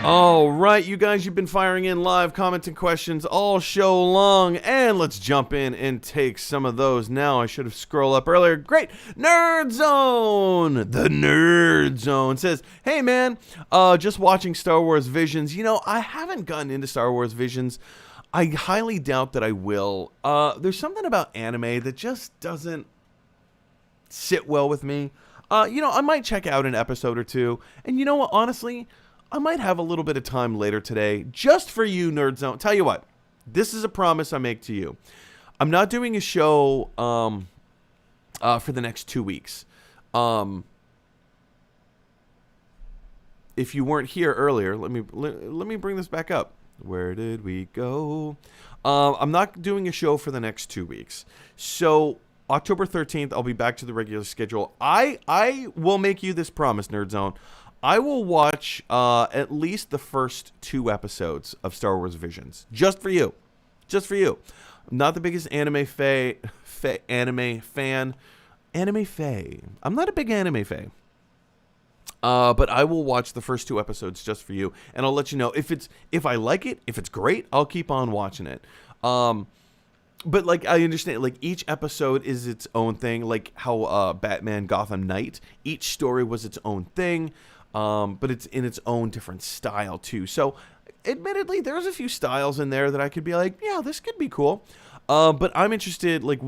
All right, you guys, you've been firing in live comments and questions all show long, and let's jump in and take some of those now. I should have scrolled up earlier. Great. Nerd Zone. The Nerd Zone says, hey, man, just watching Star Wars Visions. You know, I haven't gotten into Star Wars Visions. I highly doubt that I will. There's something about anime that just doesn't sit well with me. You know, I might check out an episode or two, and you know what, honestly, I might have a little bit of time later today just for you, Nerd Zone. Tell you what, this is a promise I make to you. I'm not doing a show for the next 2 weeks. If you weren't here earlier, let me bring this back up. Where did we go? I'm not doing a show for the next 2 weeks. So October 13th, I'll be back to the regular schedule. I will make you this promise, Nerd Zone. I will watch at least the first 2 episodes of Star Wars Visions. Just for you. Just for you. I'm not the biggest anime fan. Anime fae. I'm not a big anime fae. But I will watch the first 2 episodes just for you. And I'll let you know if I like it, if it's great, I'll keep on watching it. But, like, I understand, like, each episode is its own thing. Like how Batman Gotham Knight, each story was its own thing. But it's in its own different style too. So admittedly, there's a few styles in there that I could be like, yeah, this could be cool. But I'm interested, like,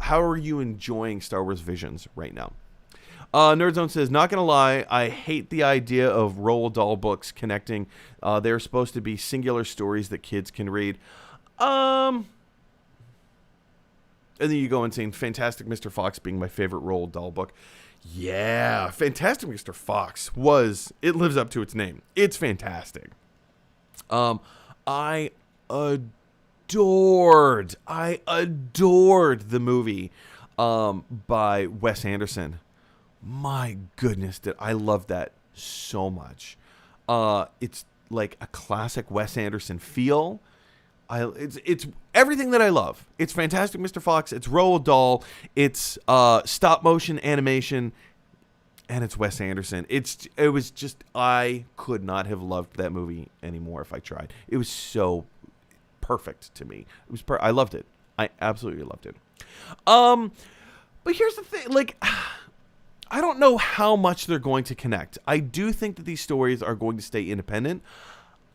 how are you enjoying Star Wars Visions right now? Nerdzone says, not gonna lie, I hate the idea of Roald Dahl books connecting. They're supposed to be singular stories that kids can read. And then you go and saying Fantastic Mr. Fox being my favorite Roald Dahl book. Yeah, Fantastic Mr. Fox it lives up to its name. It's fantastic. I adored the movie by Wes Anderson. My goodness, I love that so much. It's like a classic Wes Anderson feel. It's everything that I love. It's Fantastic Mr. Fox. It's Roald Dahl. It's stop motion animation, and it's Wes Anderson. It was just, I could not have loved that movie anymore if I tried. It was so perfect to me. I loved it. I absolutely loved it. But here's the thing, like, I don't know how much they're going to connect. I do think that these stories are going to stay independent.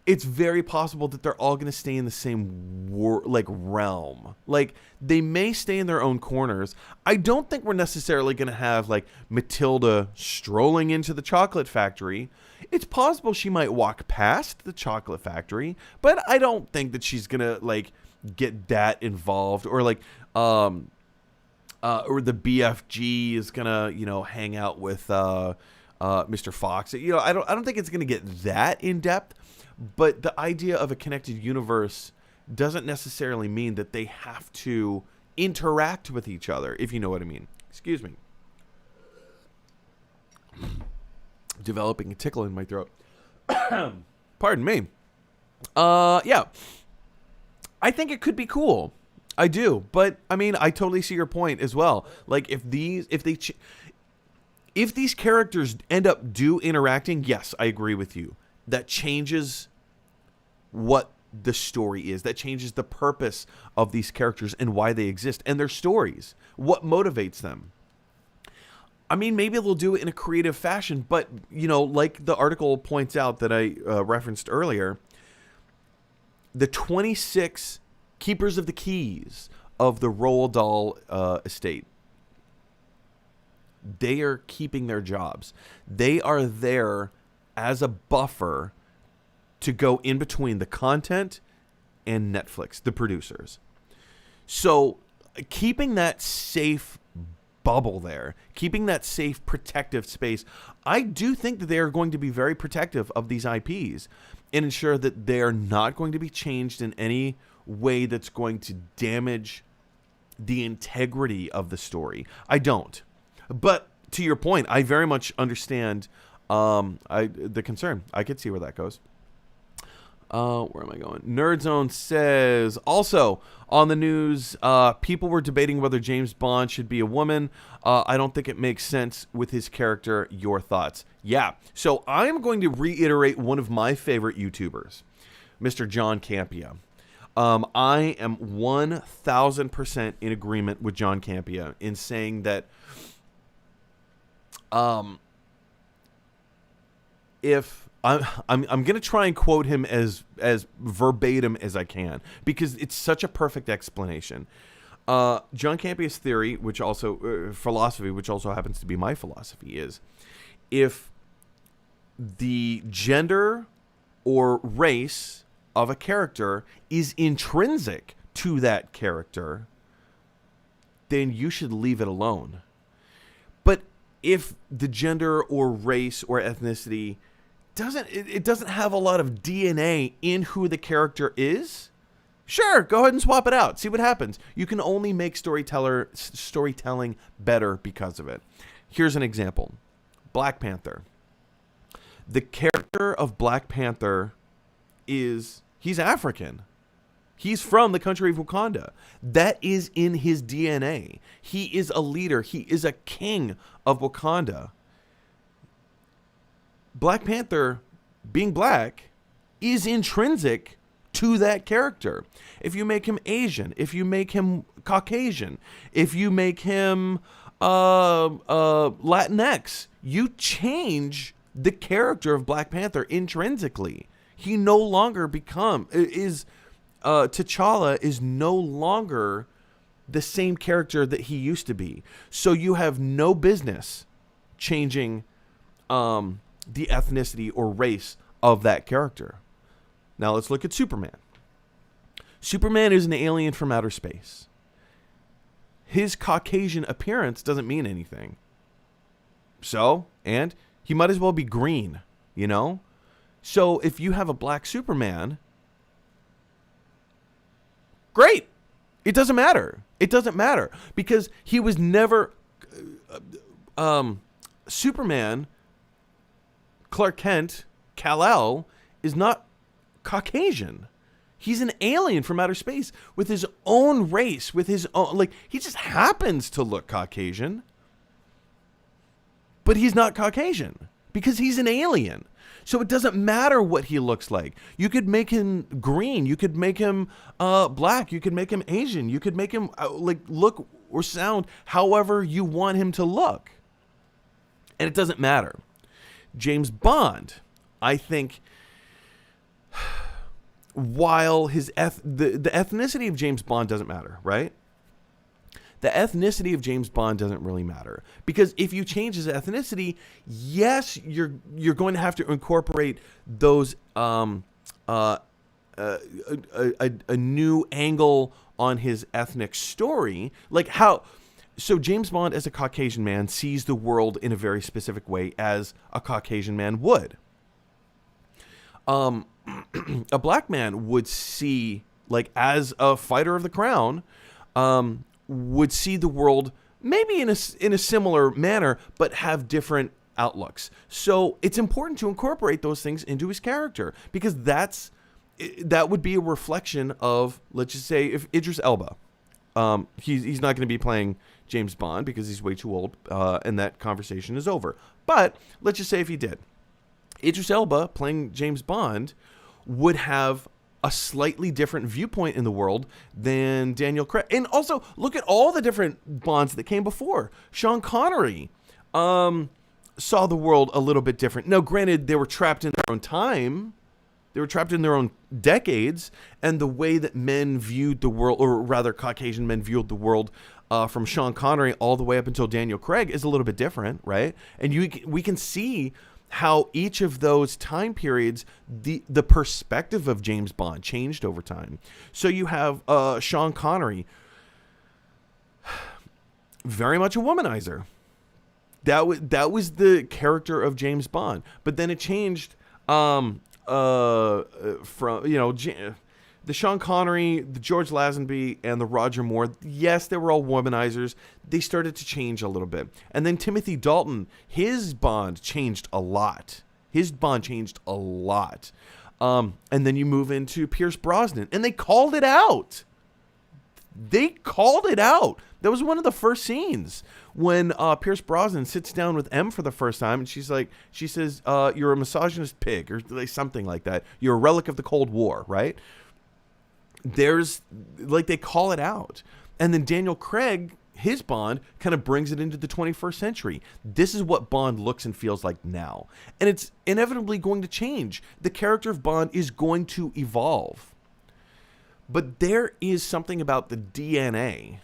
It's very possible that they're all going to stay in the same realm. Like, they may stay in their own corners. I don't think we're necessarily going to have, like, Matilda strolling into the chocolate factory. It's possible she might walk past the chocolate factory, but I don't think that she's going to, like, get that involved, or, like, or the BFG is going to, you know, hang out with Mr. Fox. You know, I don't think it's going to get that in depth. But the idea of a connected universe doesn't necessarily mean that they have to interact with each other, if you know what I mean. Excuse me. Developing a tickle in my throat. Pardon me. Yeah. I think it could be cool. I do. But, I mean, I totally see your point as well. Like, if these characters end up interacting, yes, I agree with you. That changes what the story is. That changes the purpose of these characters and why they exist and their stories. What motivates them. I mean, maybe they'll do it in a creative fashion, but, you know, like the article points out that I referenced earlier, the 26 keepers of the keys of the Roald Dahl estate, they are keeping their jobs. They are there as a buffer to go in between the content and Netflix, the producers. So keeping that safe bubble there, keeping that safe protective space, I do think that they are going to be very protective of these IPs and ensure that they are not going to be changed in any way that's going to damage the integrity of the story. I don't. But to your point, I very much understand the concern. I could see where that goes. Where am I going? Nerd Zone says, also on the news, people were debating whether James Bond should be a woman. I don't think it makes sense with his character. Your thoughts? Yeah. So I'm going to reiterate one of my favorite YouTubers, Mr. John Campea. I am 1,000% in agreement with John Campea in saying that if I'm going to try and quote him as verbatim as I can, because it's such a perfect explanation. John Campea's theory, which also philosophy, which also happens to be my philosophy, is if the gender or race of a character is intrinsic to that character, then you should leave it alone. But if the gender or race or ethnicity doesn't have a lot of DNA in who the character is, sure, go ahead and swap it out. See what happens. You can only make storytelling better because of it. Here's an example. Black Panther. The character of Black Panther he's African. He's from the country of Wakanda. That is in his DNA. He is a leader. He is a king of Wakanda. Black Panther, being black, is intrinsic to that character. If you make him Asian, if you make him Caucasian, if you make him Latinx, you change the character of Black Panther intrinsically. He no longer T'Challa is no longer the same character that he used to be. So you have no business changing the ethnicity or race of that character. Now let's look at Superman. Superman is an alien from outer space. His Caucasian appearance doesn't mean anything. And he might as well be green, you know? So if you have a black Superman, great. It doesn't matter. It doesn't matter because he was never Superman. Clark Kent, Kal-El, is not Caucasian. He's an alien from outer space with his own race, with his own, he just happens to look Caucasian, but he's not Caucasian because he's an alien. So it doesn't matter what he looks like. You could make him green. You could make him black. You could make him Asian. You could make him look or sound however you want him to look. And it doesn't matter. James Bond, I think, while the ethnicity of James Bond doesn't matter, right? The ethnicity of James Bond doesn't really matter because if you change his ethnicity, yes, you're going to have to incorporate those a new angle on his ethnic story, So James Bond, as a Caucasian man, sees the world in a very specific way as a Caucasian man would. A black man would see, as a fighter of the crown, would see the world maybe in a similar manner, but have different outlooks. So it's important to incorporate those things into his character because that would be a reflection of, let's just say, if Idris Elba. He's not going to be playing James Bond because he's way too old, and that conversation is over. But let's just say if he did, Idris Elba playing James Bond would have a slightly different viewpoint in the world than Daniel Craig. And also, look at all the different Bonds that came before. Sean Connery saw the world a little bit different. Now, granted, they were trapped in their own time. They were trapped in their own decades, and the way that men viewed the world, or rather Caucasian men viewed the world from Sean Connery all the way up until Daniel Craig is a little bit different, right? And we can see how each of those time periods, the perspective of James Bond changed over time. So you have Sean Connery. very much a womanizer. That was the character of James Bond. But then it changed from the Sean Connery, the George Lazenby, and the Roger Moore. Yes, they were all womanizers. They started to change a little bit. And then Timothy Dalton, his Bond changed a lot. And then you move into Pierce Brosnan, and they called it out. That was one of the first scenes when Pierce Brosnan sits down with M for the first time, and she says, "You're a misogynist pig," or something like that. You're a relic of the Cold War, right? They call it out. And then Daniel Craig, his Bond, kind of brings it into the 21st century. This is what Bond looks and feels like now. And it's inevitably going to change. The character of Bond is going to evolve. But there is something about the DNA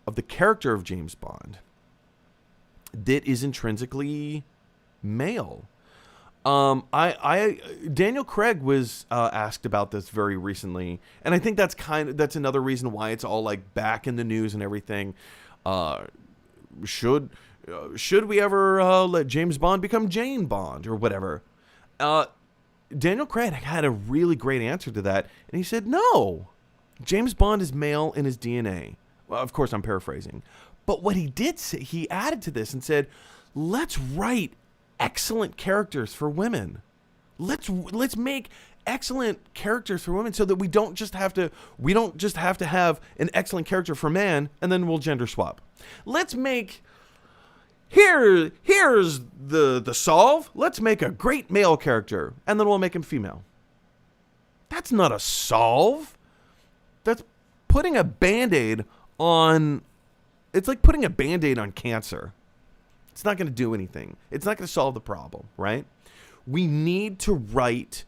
of the character of James Bond that is intrinsically male. Daniel Craig was asked about this very recently, and I think that's another reason why it's all like back in the news and everything. Should we ever let James Bond become Jane Bond or whatever? Daniel Craig had a really great answer to that, and he said no. James Bond is male in his DNA. Well, of course, I'm paraphrasing. But what he did say, he added to this and said, let's write excellent characters for women. Let's make excellent characters for women so that we don't just have to have an excellent character for man and then we'll gender swap. Let's make here's the solve. Let's make a great male character and then we'll make him female. That's not a solve. That's putting a Band-Aid on... It's like putting a Band-Aid on cancer. It's not going to do anything. It's not going to solve the problem, right? We need to write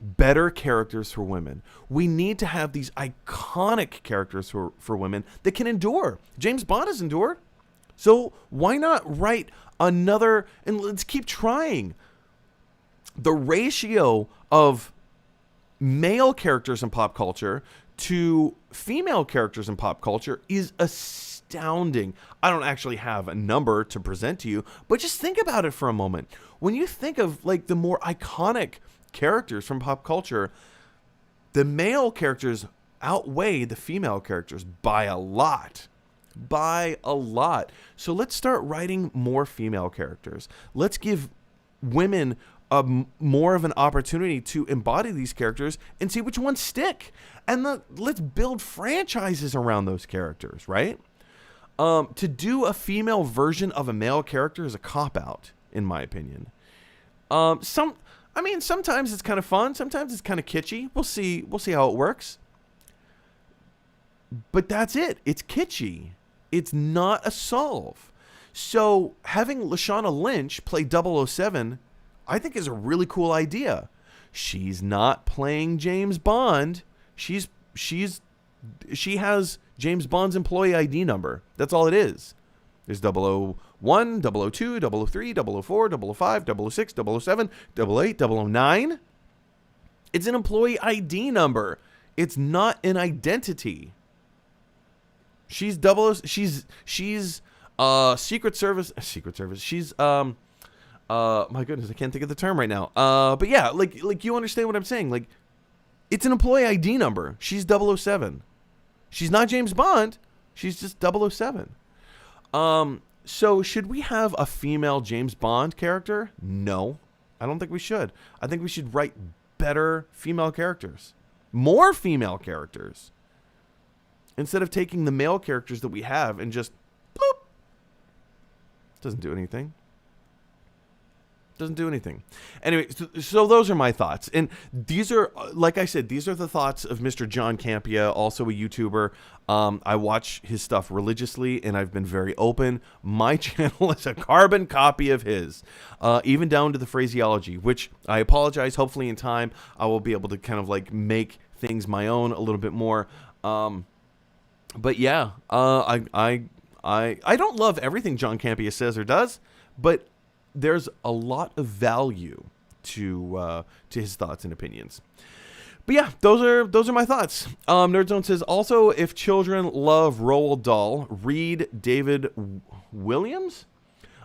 better characters for women. We need to have these iconic characters for women that can endure. James Bond has endured. So why not write another... And let's keep trying. The ratio of male characters in pop culture to female characters in pop culture is astounding. I don't actually have a number to present to you, but just think about it for a moment. When you think of like the more iconic characters from pop culture, the male characters outweigh the female characters by a lot. So let's start writing more female characters. Let's give women more of an opportunity to embody these characters and see which ones stick. And let's build franchises around those characters, right? To do a female version of a male character is a cop-out, in my opinion. Sometimes it's kind of fun. Sometimes it's kind of kitschy. We'll see how it works. But that's it. It's kitschy. It's not a solve. So having Lashana Lynch play 007, I think is a really cool idea. She's not playing James Bond. She has James Bond's employee ID number. That's all it is. There's 001, 002, 003, 004, 005, 006, 007, 008, 009. It's an employee ID number. It's not an identity. She's Secret Service. She's my goodness, I can't think of the term right now. But yeah, like you understand what I'm saying. Like, it's an employee ID number. She's 007. She's not James Bond. She's just 007. So should we have a female James Bond character? No, I don't think we should. I think we should write better female characters. More female characters. Instead of taking the male characters that we have and just bloop. Doesn't do anything. Doesn't do anything. Anyway, so those are my thoughts. And these are, like I said, these are the thoughts of Mr. John Campea, also a YouTuber. I watch his stuff religiously, and I've been very open. My channel is a carbon copy of his, even down to the phraseology, which I apologize. Hopefully in time, I will be able to kind of like make things my own a little bit more. But yeah, I don't love everything John Campea says or does, but there's a lot of value to his thoughts and opinions. But yeah, those are my thoughts. Nerdzone says also, if children love Roald Dahl, read David Williams.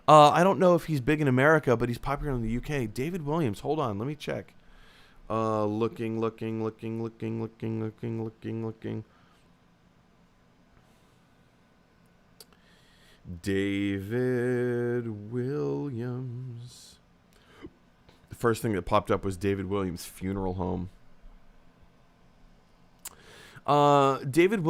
I don't know if he's big in America, but he's popular in the UK. David Williams. Hold on, let me check. Looking. David Williams. The first thing that popped up was David Williams Funeral Home. David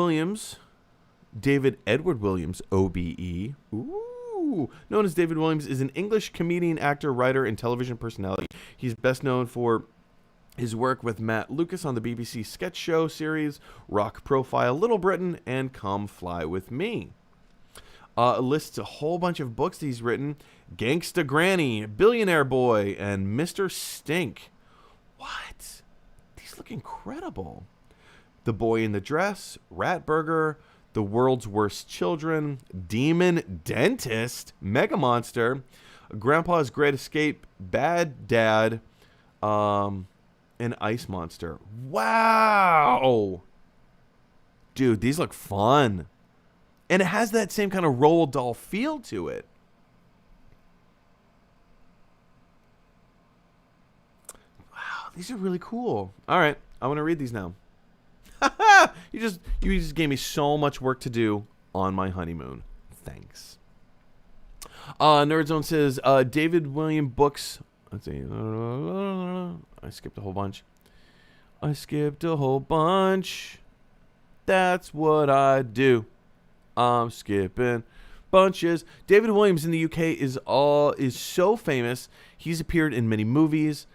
Edward Williams, OBE. Ooh. Known as David Williams, is an English comedian, actor, writer, and television personality. He's best known for his work with Matt Lucas on the BBC sketch show series Rock Profile, Little Britain, and Come Fly With Me. Lists a whole bunch of books he's written. Gangsta Granny, Billionaire Boy, and Mr. Stink. What? These look incredible. The Boy in the Dress, Rat Burger, The World's Worst Children, Demon Dentist, Mega Monster, Grandpa's Great Escape, Bad Dad, and Ice Monster. Wow! Dude, these look fun. And it has that same kind of Roald Dahl feel to it. Wow, these are really cool. All right, I want to read these now. You just gave me so much work to do on my honeymoon. Thanks. Nerdzone says David William books. Let's see. I skipped a whole bunch. That's what I do. I'm skipping bunches. David Williams in the UK is so famous. He's appeared in many movies.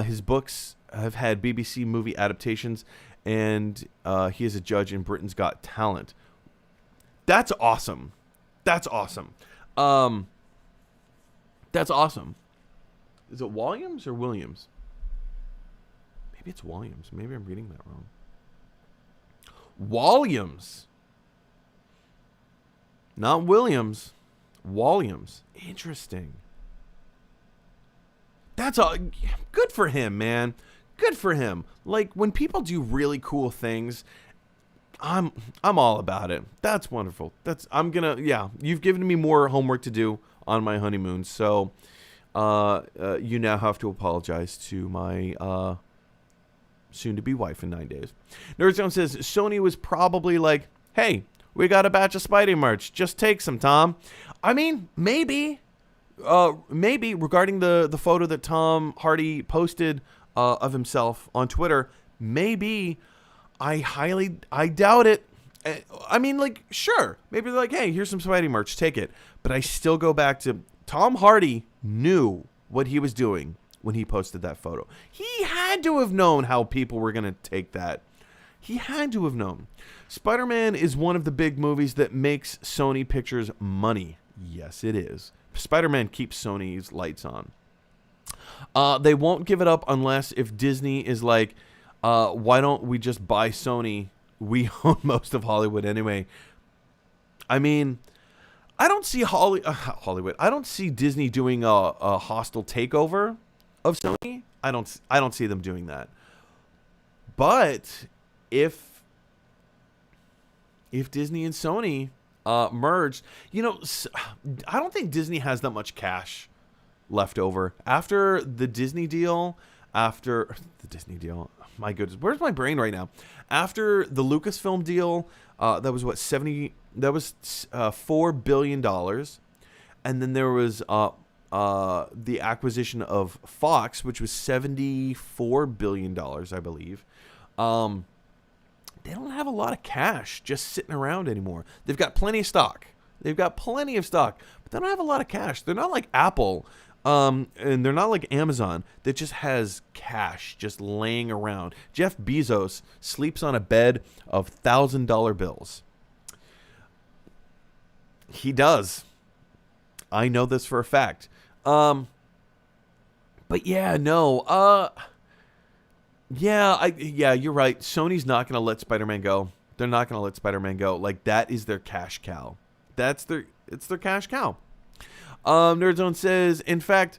His books have had BBC movie adaptations, and he is a judge in Britain's Got Talent. That's awesome. That's awesome. Is it Williams or Williams? Maybe it's Williams. Maybe I'm reading that wrong. Williams. Not Williams. Williams. Interesting. That's all. Good for him, man. Good for him. Like, when people do really cool things, I'm all about it. That's wonderful. You've given me more homework to do on my honeymoon, so you now have to apologize to my soon-to-be wife in 9 days. Nerdzone says Sony was probably like, hey, we got a batch of Spidey merch. Just take some, Tom. I mean, maybe regarding the photo that Tom Hardy posted of himself on Twitter, maybe. I doubt it. I mean, like, sure. Maybe they're like, hey, here's some Spidey merch. Take it. But I still go back to Tom Hardy knew what he was doing when he posted that photo. He had to have known how people were going to take that. He had to have known. Spider-Man is one of the big movies that makes Sony Pictures money. Yes, it is. Spider-Man keeps Sony's lights on. They won't give it up unless if Disney is like, why don't we just buy Sony? We own most of Hollywood anyway. I mean, I don't see Hollywood. I don't see Disney doing a hostile takeover of Sony. I don't see them doing that. But if Disney and Sony merged, I don't think Disney has that much cash left over after the Disney deal. My goodness, where's my brain right now? After the Lucasfilm deal, that was what, $4 billion, and then there was the acquisition of Fox, which was $74 billion, I believe. They don't have a lot of cash just sitting around anymore. They've got plenty of stock. But they don't have a lot of cash. They're not like Apple. And they're not like Amazon that just has cash just laying around. Jeff Bezos sleeps on a bed of $1,000 bills. He does. I know this for a fact. But yeah, no. Yeah, you're right. Sony's not going to let Spider-Man go. They're not going to let Spider-Man go. Like, that is their cash cow. It's their cash cow. Nerdzone says, in fact,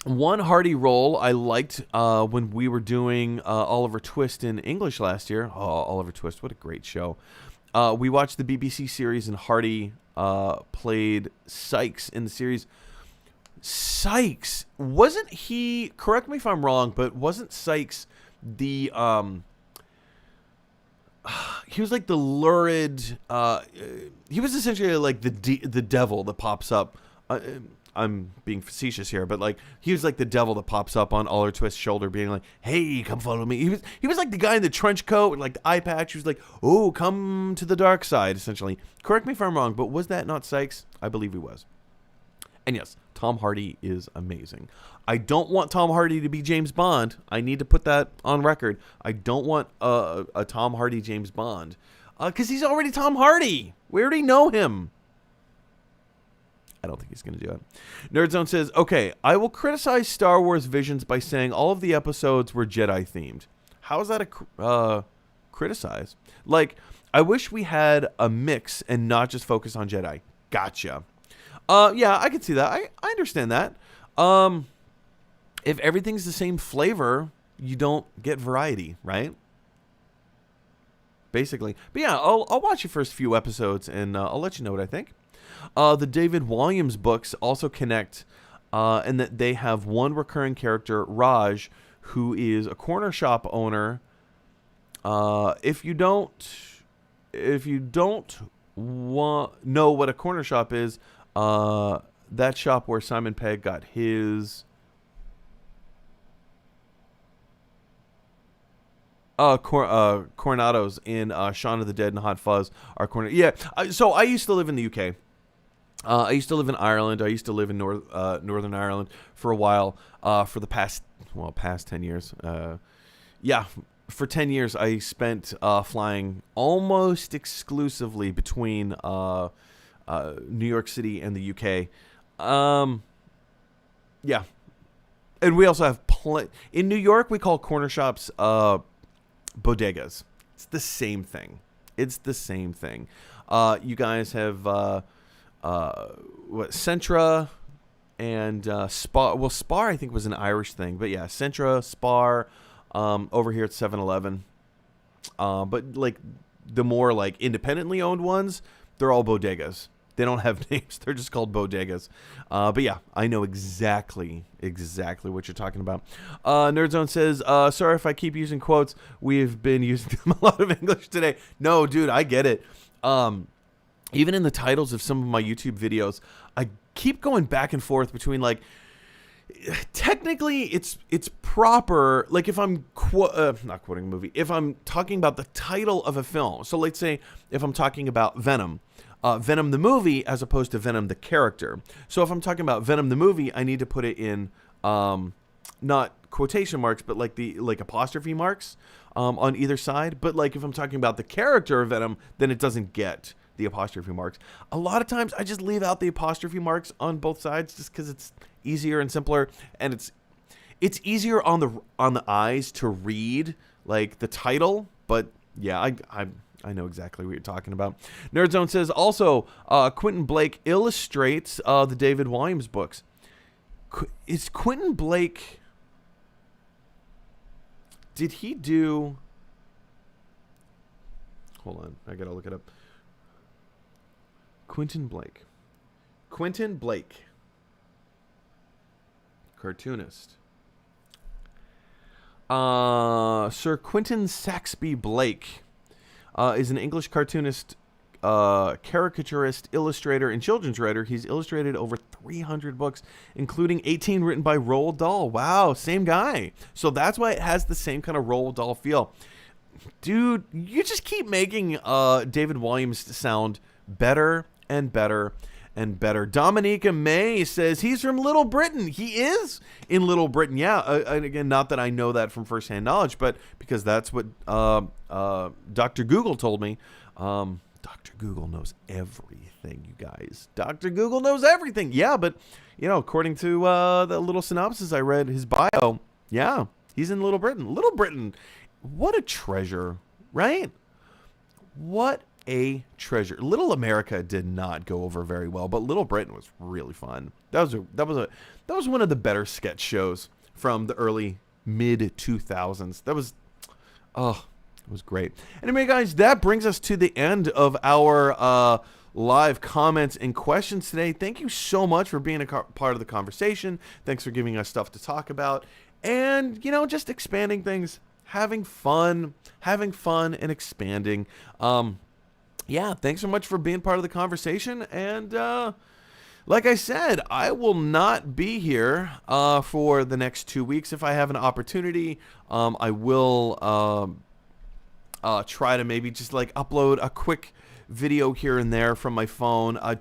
One Hardy role I liked when we were doing Oliver Twist in English last year. Oh, Oliver Twist, what a great show. We watched the BBC series, and Hardy played Sykes in the series. Sykes, wasn't he, correct me if I'm wrong, but wasn't Sykes the, he was like the lurid, he was essentially like the devil that pops up. I'm being facetious here, but like he was like the devil that pops up on Oliver Twist's shoulder, being like, "Hey, come follow me." He was like the guy in the trench coat and like the eye patch. He was like, "Oh, come to the dark side." Essentially, correct me if I'm wrong, but was that not Sykes? I believe he was. And yes, Tom Hardy is amazing. I don't want Tom Hardy to be James Bond. I need to put that on record. I don't want a Tom Hardy James Bond because he's already Tom Hardy. We already know him. I don't think he's going to do it. Nerdzone says, okay, I will criticize Star Wars Visions by saying all of the episodes were Jedi-themed. How is that a criticize? Like, I wish we had a mix and not just focus on Jedi. Gotcha. Yeah, I can see that. I understand that. If everything's the same flavor, you don't get variety, right? Basically. But yeah, I'll watch the first few episodes, and I'll let you know what I think. The David Walliams books also connect in that they have one recurring character, Raj, who is a corner shop owner. If you don't know what a corner shop is, that shop where Simon Pegg got his Coronados in Shaun of the Dead and Hot Fuzz are corner. Yeah, so I used to live in the UK. I used to live in Ireland. I used to live in Northern Ireland for a while. For the past 10 years. Yeah, for 10 years I spent flying almost exclusively between New York City and the UK. Yeah, and we also have in New York we call corner shops bodegas. It's the same thing. You guys have Centra and Spar. Well, Spar I think was an Irish thing, but yeah, Centra, Spar. Over here at 7-Eleven. But like the more like independently owned ones, they're all bodegas. They don't have names. They're just called bodegas. But yeah, I know exactly what you're talking about. Nerdzone says, sorry if I keep using quotes. We've been using them a lot of English today. No, dude, I get it. Even in the titles of some of my YouTube videos, I keep going back and forth between like, technically it's proper, like if I'm not quoting a movie, if I'm talking about the title of a film. So let's say if I'm talking about Venom the movie as opposed to Venom the character. So if I'm talking about Venom the movie, I need to put it in not quotation marks, but like apostrophe marks on either side. But like if I'm talking about the character of Venom, then it doesn't get the apostrophe marks. A lot of times I just leave out the apostrophe marks on both sides just because it's easier and simpler, and it's easier on the eyes to read like the title. But yeah, I know exactly what you're talking about. Nerdzone says also Quentin Blake illustrates the David Walliams books. Is Quentin Blake, did he do, hold on, I gotta look it up. Quentin Blake, cartoonist. Sir Quentin Saxby Blake is an English cartoonist, caricaturist, illustrator, and children's writer. He's illustrated over 300 books, including 18 written by Roald Dahl. Wow, same guy. So that's why it has the same kind of Roald Dahl feel. Dude, you just keep making David Walliams sound better and better and better. Dominica May says he's from Little Britain. He is in Little Britain. Yeah, and again, not that I know that from firsthand knowledge, but because that's what Dr. Google told me. Dr. Google knows everything, you guys. Dr. Google knows everything. Yeah, but, you know, according to the little synopsis I read, his bio, yeah, he's in Little Britain. Little Britain, what a treasure, right? What a treasure. Little America did not go over very well, but Little Britain was really fun. That was one of the better sketch shows from the early mid 2000s. It was great. Anyway, guys, that brings us to the end of our live comments and questions today. Thank you so much for being a part of the conversation. Thanks for giving us stuff to talk about, and just expanding things, having fun and expanding. Yeah, thanks so much for being part of the conversation. And like I said, I will not be here for the next 2 weeks. If I have an opportunity, I will try to maybe just like upload a quick video here and there from my phone. I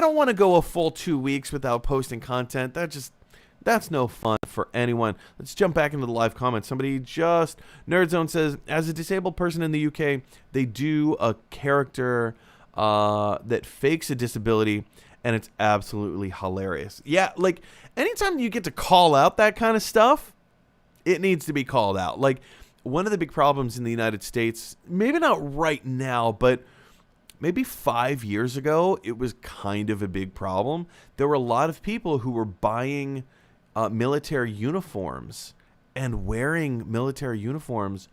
don't want to go a full 2 weeks without posting content. That's no fun for anyone. Let's jump back into the live comments. Nerdzone says, as a disabled person in the UK, they do a character that fakes a disability, and it's absolutely hilarious. Yeah, like, anytime you get to call out that kind of stuff, it needs to be called out. Like, one of the big problems in the United States, maybe not right now, but maybe 5 years ago, it was kind of a big problem. There were a lot of people who were buying military uniforms and wearing military uniforms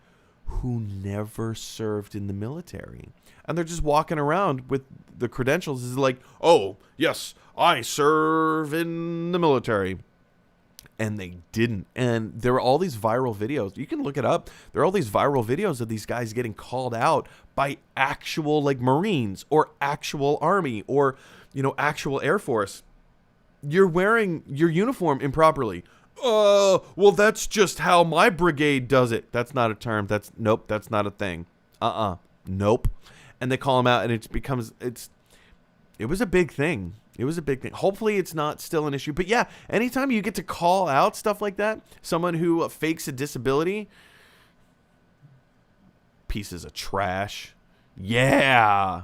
who never served in the military. And they're just walking around with the credentials. It's like, oh, yes, I serve in the military. And they didn't. And there were all these viral videos. You can look it up. There are all these viral videos of these guys getting called out by actual like Marines or actual Army or, actual Air Force. You're wearing your uniform improperly. Well, that's just how my brigade does it. That's not a term. Nope, that's not a thing. Nope. And they call them out, and it was a big thing. It was a big thing. Hopefully it's not still an issue. But yeah, anytime you get to call out stuff like that, someone who fakes a disability, pieces of trash. Yeah.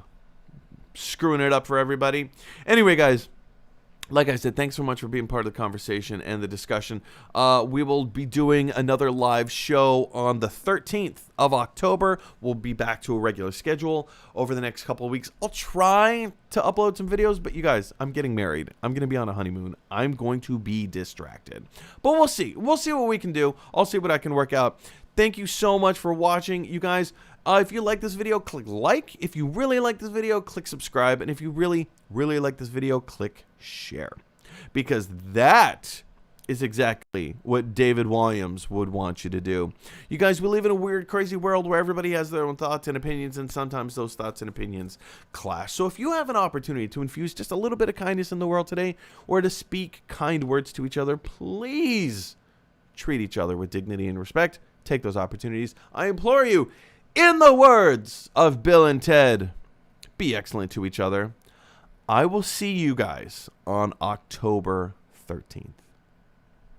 Screwing it up for everybody. Anyway, guys, like I said, thanks so much for being part of the conversation and the discussion. We will be doing another live show on the 13th of October. We'll be back to a regular schedule over the next couple of weeks. I'll try to upload some videos, but you guys, I'm getting married. I'm going to be on a honeymoon. I'm going to be distracted. But we'll see. We'll see what we can do. I'll see what I can work out. Thank you so much for watching, you guys. If you like this video, click like. If you really like this video, click subscribe. And if you really, really like this video, click share. Because that is exactly what David Williams would want you to do. You guys, we live in a weird, crazy world where everybody has their own thoughts and opinions, and sometimes those thoughts and opinions clash. So if you have an opportunity to infuse just a little bit of kindness in the world today, or to speak kind words to each other, please treat each other with dignity and respect. Take those opportunities. I implore you. In the words of Bill and Ted, be excellent to each other. I will see you guys on October 13th.